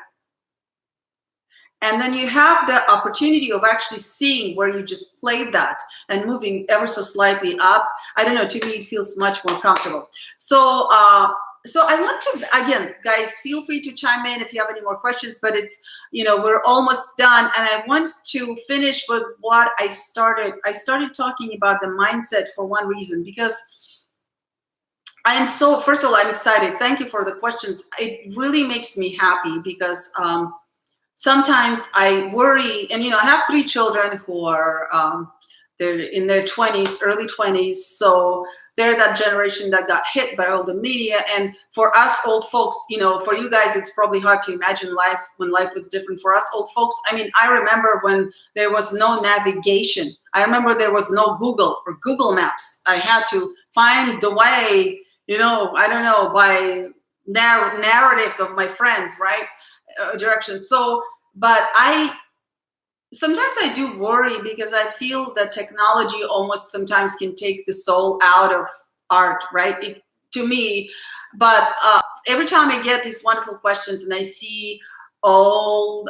And then you have the opportunity of actually seeing where you just played that and moving ever so slightly up. I don't know, to me, it feels much more comfortable. So, so I want to, again, guys, feel free to chime in if you have any more questions, but it's, you know, we're almost done. And I want to finish with what I started. I started talking about the mindset for one reason, because I am so, first of all, I'm excited. Thank you for the questions. It really makes me happy, because sometimes I worry, and, you know, I have 3 children who are, they're in their 20s, early 20s. So they're that generation that got hit by all the media. And for us old folks, you know, for you guys, it's probably hard to imagine life when life was different. For us old folks, I mean, I remember when there was no navigation. I remember there was no Google or Google Maps. I had to find the way, you know, I don't know, by narratives of my friends, right? Directions. So, but sometimes I do worry, because I feel that technology almost sometimes can take the soul out of art, right? To me. But every time I get these wonderful questions and I see all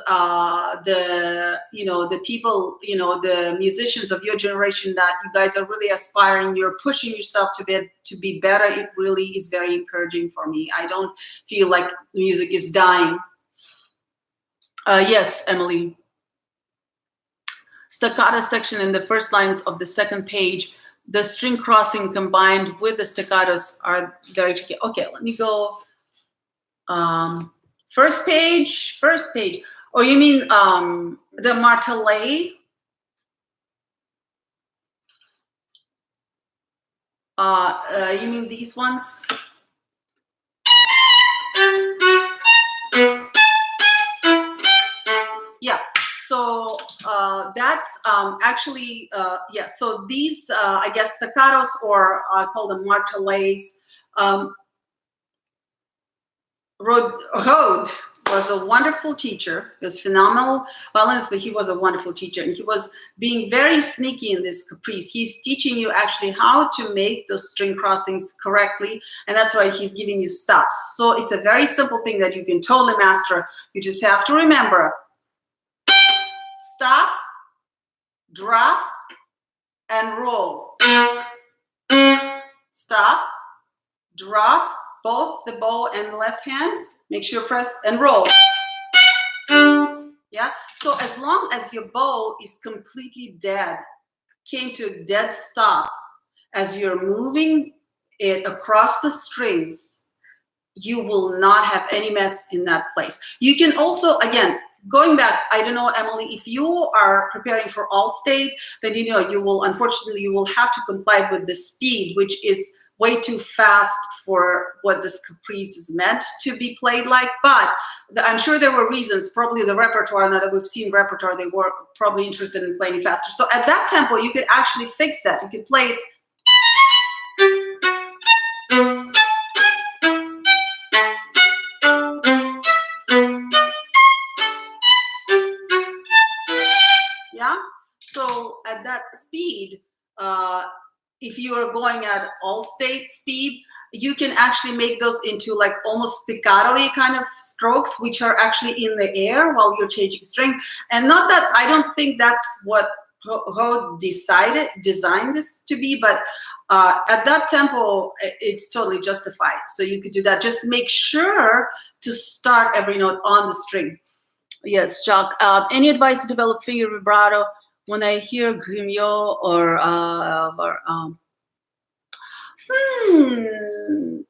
the, you know, the people, you know, the musicians of your generation, that you guys are really aspiring, you're pushing yourself to be better, it really is very encouraging for me. I don't feel like music is dying. Yes, Emily. Staccato section in the first lines of the second page, the string crossing combined with the staccatos are very tricky. Okay, let me go. First page. Oh, you mean the martelet? You mean these ones? Yeah. So that's actually, yeah, so these, I guess, staccatos, or I call them martelets. Rode was a wonderful teacher. He was phenomenal violinist, but he was a wonderful teacher. And he was being very sneaky in this caprice. He's teaching you actually how to make those string crossings correctly. And that's why he's giving you stops. So it's a very simple thing that you can totally master. You just have to remember: stop, drop, and roll. Stop, drop, both the bow and the left hand. Make sure press and roll. Yeah. So as long as your bow is completely dead, came to a dead stop, as you're moving it across the strings, you will not have any mess in that place. You can also, again, going back, I don't know, Emily, if you are preparing for All-State, then, you know, you will, unfortunately, you will have to comply with the speed, which is way too fast for what this caprice is meant to be played like. But I'm sure there were reasons, probably the repertoire, now that we've seen repertoire, they were probably interested in playing it faster. So at that tempo, you could actually fix that. You could play it. Yeah. So at that speed, if you are going at All-State speed, you can actually make those into like almost spiccato-y kind of strokes, which are actually in the air while you're changing string. And not that, I don't think that's what Ho designed this to be, but at that tempo, it's totally justified. So you could do that. Just make sure to start every note on the string. Yes, Jacques. Any advice to develop finger vibrato when I hear Grignot or Hmm.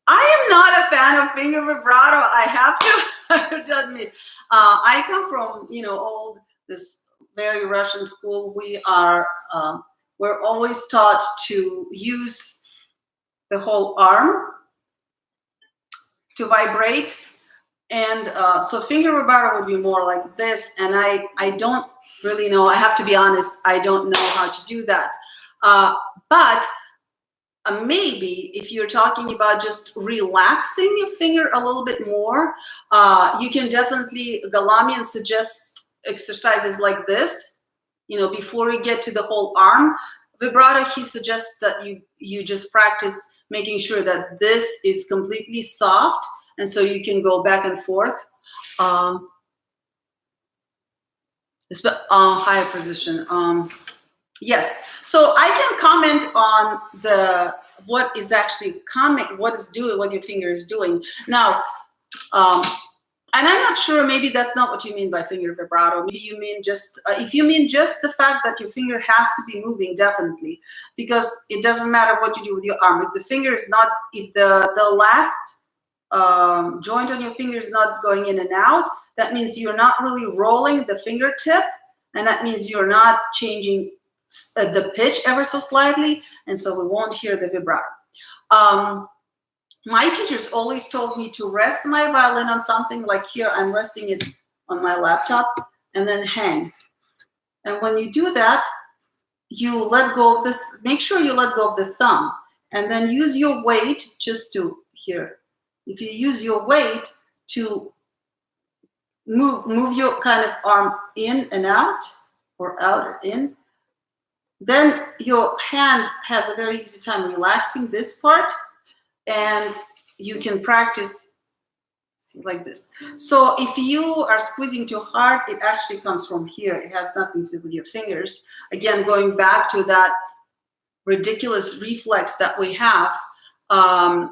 I am not a fan of finger vibrato. I have to admit. I come from, old, this very Russian school. We're always taught to use the whole arm to vibrate. And so finger vibrato would be more like this. And I don't really know. I have to be honest. I don't know how to do that. But maybe if you're talking about just relaxing your finger a little bit more, you can definitely, Galamian suggests exercises like this, before you get to the whole arm vibrato. He suggests that you just practice making sure that this is completely soft, and so you can go back and forth. Higher position. Yes. So I can comment on what is actually coming, what your finger is doing. Now, and I'm not sure, maybe that's not what you mean by finger vibrato. Maybe you mean just, if you mean just the fact that your finger has to be moving, definitely, because it doesn't matter what you do with your arm. If the finger is not, if the last joint on your finger is not going in and out, that means you're not really rolling the fingertip, and that means you're not changing the pitch ever so slightly, and so we won't hear the vibrato. My teachers always told me to rest my violin on something, like here I'm resting it on my laptop, and then hang. And when you do that, you let go of this, make sure you let go of the thumb, and then use your weight just to here. If you use your weight to move your kind of arm in and out, or out or in, then your hand has a very easy time relaxing this part, and you can practice like this. So if you are squeezing too hard, it actually comes from here. It has nothing to do with your fingers. Again, going back to that ridiculous reflex that we have.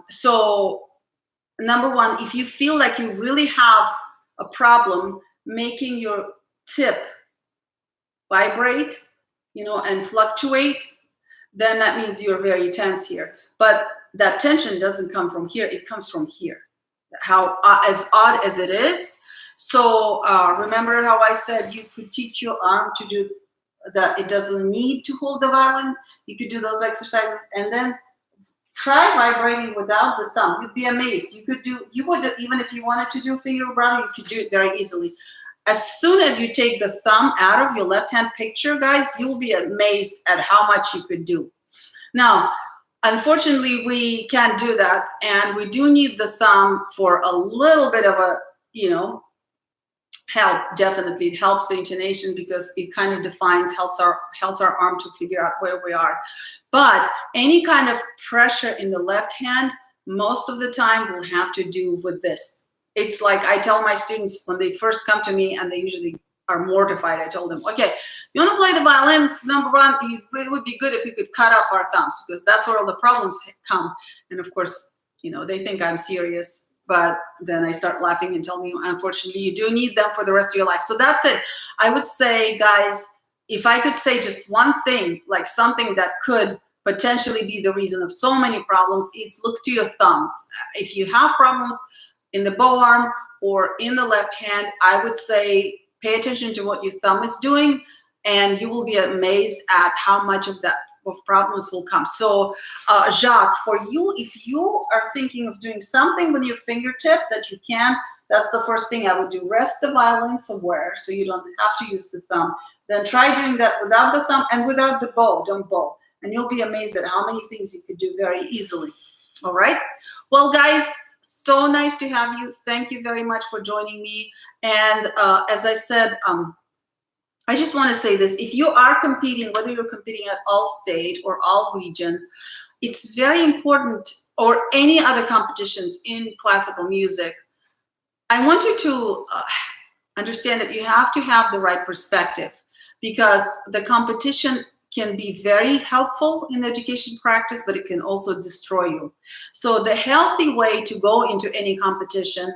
So number one, if you feel like you really have a problem making your tip vibrate, and fluctuate, then that means you're very tense here. But that tension doesn't come from here, it comes from here. How as odd as it is. So remember how I said you could teach your arm to do that, it doesn't need to hold the violin. You could do those exercises, and then try vibrating without the thumb. You'd be amazed. You would, even if you wanted to do finger vibrato, you could do it very easily. As soon as you take the thumb out of your left hand picture, guys, you will be amazed at how much you could do. Now, unfortunately, we can't do that, and we do need the thumb for a little bit of a, help. Definitely, it helps the intonation because it kind of helps our arm to figure out where we are. But any kind of pressure in the left hand, most of the time, will have to do with this. It's like I tell my students when they first come to me, and they usually are mortified. I told them, okay, you want to play the violin, number one, it would be good if you could cut off our thumbs, because that's where all the problems come. And of course, they think I'm serious, but then I start laughing and tell me, unfortunately, you do need them for the rest of your life. So that's it. I would say, guys, if I could say just one thing, like something that could potentially be the reason of so many problems, it's look to your thumbs. If you have problems in the bow arm or in the left hand, I would say pay attention to what your thumb is doing, and you will be amazed at how much of problems will come. So Jacques, for you, if you are thinking of doing something with your fingertip that you can, that's the first thing I would do. Rest the violin somewhere so you don't have to use the thumb. Then try doing that without the thumb and without the bow. Don't bow. And you'll be amazed at how many things you could do very easily. All right. Well, guys, so nice to have you. Thank you very much for joining me. And as I said, I just want to say this. If you are competing, whether you're competing at all state or all region, it's very important, or any other competitions in classical music, I want you to understand that you have to have the right perspective, because the competition can be very helpful in education practice, but it can also destroy you. So the healthy way to go into any competition,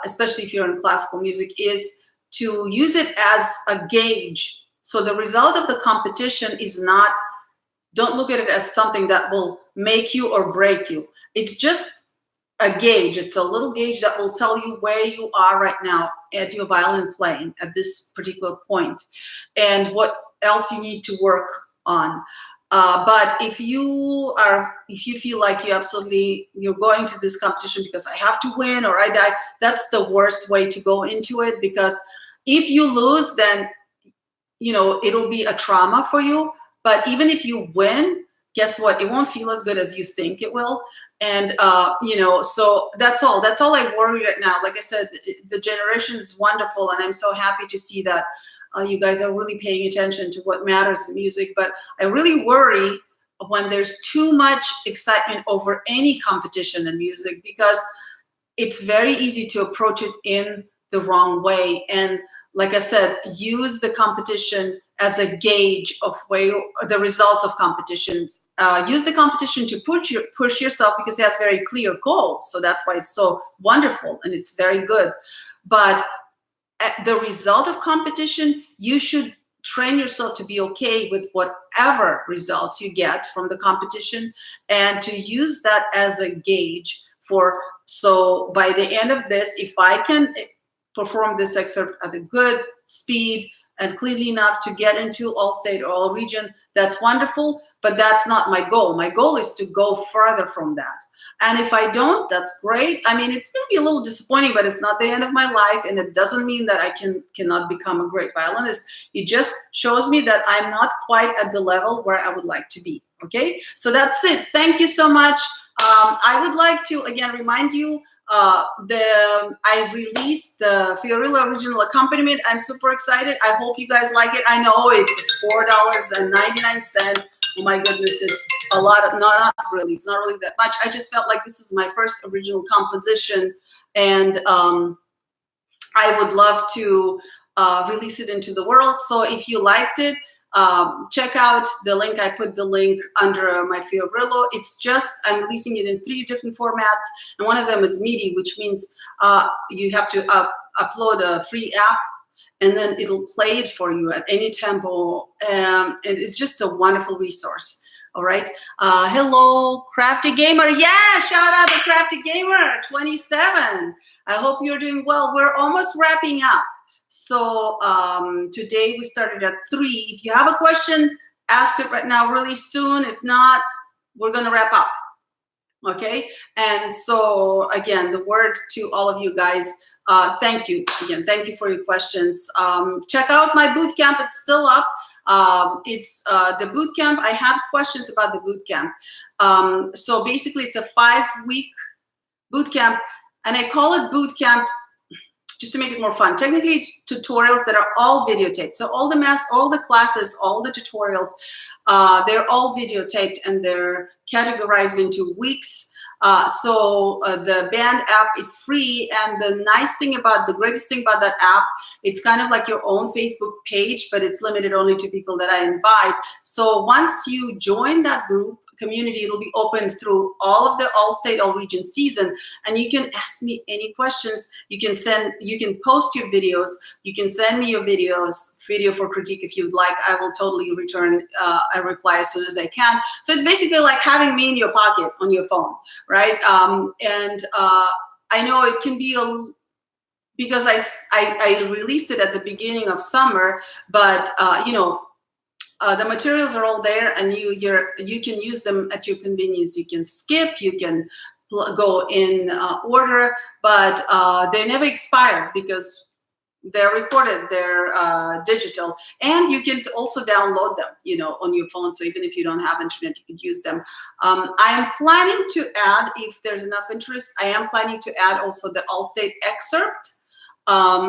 especially if you're in classical music, is to use it as a gauge. So the result of the competition is not don't look at it as something that will make you or break you. It's just a gauge. It's a little gauge that will tell you where you are right now at your violin playing at this particular point, and what else you need to work on. But if you feel like you're going to this competition because I have to win or I die, that's the worst way to go into it, because if you lose, then it'll be a trauma for you. But even if you win, guess what? It won't feel as good as you think it will. And so that's all I worry right now. Like I said, the generation is wonderful, and I'm so happy to see that you guys are really paying attention to what matters in music. But I really worry when there's too much excitement over any competition in music, because it's very easy to approach it in the wrong way. And like I said, use the competition as a gauge of where the results of competitions. Use the competition to push yourself, because it has very clear goals. So that's why it's so wonderful and it's very good. But at the result of competition, you should train yourself to be okay with whatever results you get from the competition, and to use that as a gauge so by the end of this, if I can perform this excerpt at a good speed and cleanly enough to get into all state or all region, that's wonderful, but that's not my goal. My goal is to go further from that. And if I don't, that's great. I mean, it's maybe a little disappointing, but it's not the end of my life, and it doesn't mean that I cannot become a great violinist. It just shows me that I'm not quite at the level where I would like to be. Okay, so that's it. Thank you so much. I would like to again remind you, I released the Fiorillo original accompaniment. I'm super excited. I hope you guys like it. I know it's $4.99. Oh my goodness, it's a lot of, not really, it's not really that much. I just felt like this is my first original composition, and I would love to release it into the world. So if you liked it, check out the link. I put the link under my Fiorillo. It's just, I'm releasing it in 3 different formats, and one of them is MIDI, which means you have to upload a free app, and then it'll play it for you at any tempo. And it's just a wonderful resource. All right. Hello, Crafty Gamer. Yeah, shout out to Crafty Gamer 27. I hope you're doing well. We're almost wrapping up. So today we started at 3. If you have a question, ask it right now really soon. If not, we're going to wrap up. Okay. And so again, the word to all of you guys, thank you. Again, thank you for your questions. Check out my boot camp. It's still up. It's the boot camp. I have questions about the boot camp. So basically it's a 5-week boot camp, and I call it boot camp just to make it more fun. Technically, it's tutorials that are all videotaped. So all the classes, all the tutorials, they're all videotaped, and they're categorized into weeks. So the band app is free, and the greatest thing about that app, it's kind of like your own Facebook page, but it's limited only to people that I invite. So once you join that group community, it'll be open through all of the all-state, all-region season, and you can ask me any questions. You can post your videos. You can send me your video for critique if you'd like. I will totally return a reply as soon as I can. So it's basically like having me in your pocket on your phone, right? I know it can be because I released it at the beginning of summer, but the materials are all there, and you can use them at your convenience. You can skip, you can go in order, but they never expire because they're recorded, they're digital, and you can also download them, on your phone. So even if you don't have internet, you could use them. I am planning to add, if there's enough interest, I am planning to add also the all-state excerpt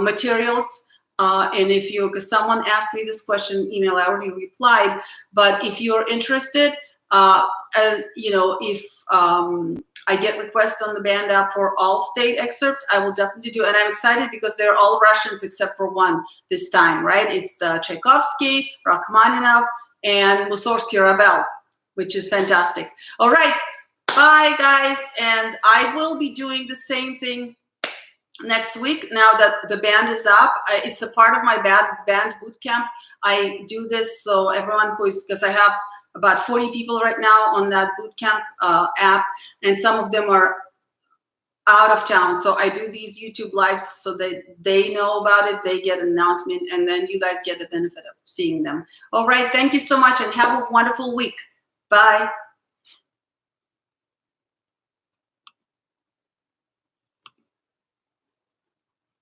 materials. And because someone asked me this question, email, I already replied, but if you're interested, if I get requests on the band app for all state excerpts, I will definitely do. And I'm excited because they're all Russians except for one this time, right? It's Tchaikovsky, Rachmaninoff, and Mussorgsky Ravel, which is fantastic. All right, bye guys. And I will be doing the same thing next week. Now that the band is up, it's a part of my band boot camp. I do this so everyone because I have about 40 people right now on that bootcamp app, and some of them are out of town. So I do these YouTube lives so that they know about it, they get an announcement, and then you guys get the benefit of seeing them. All right, thank you so much and have a wonderful week. Bye.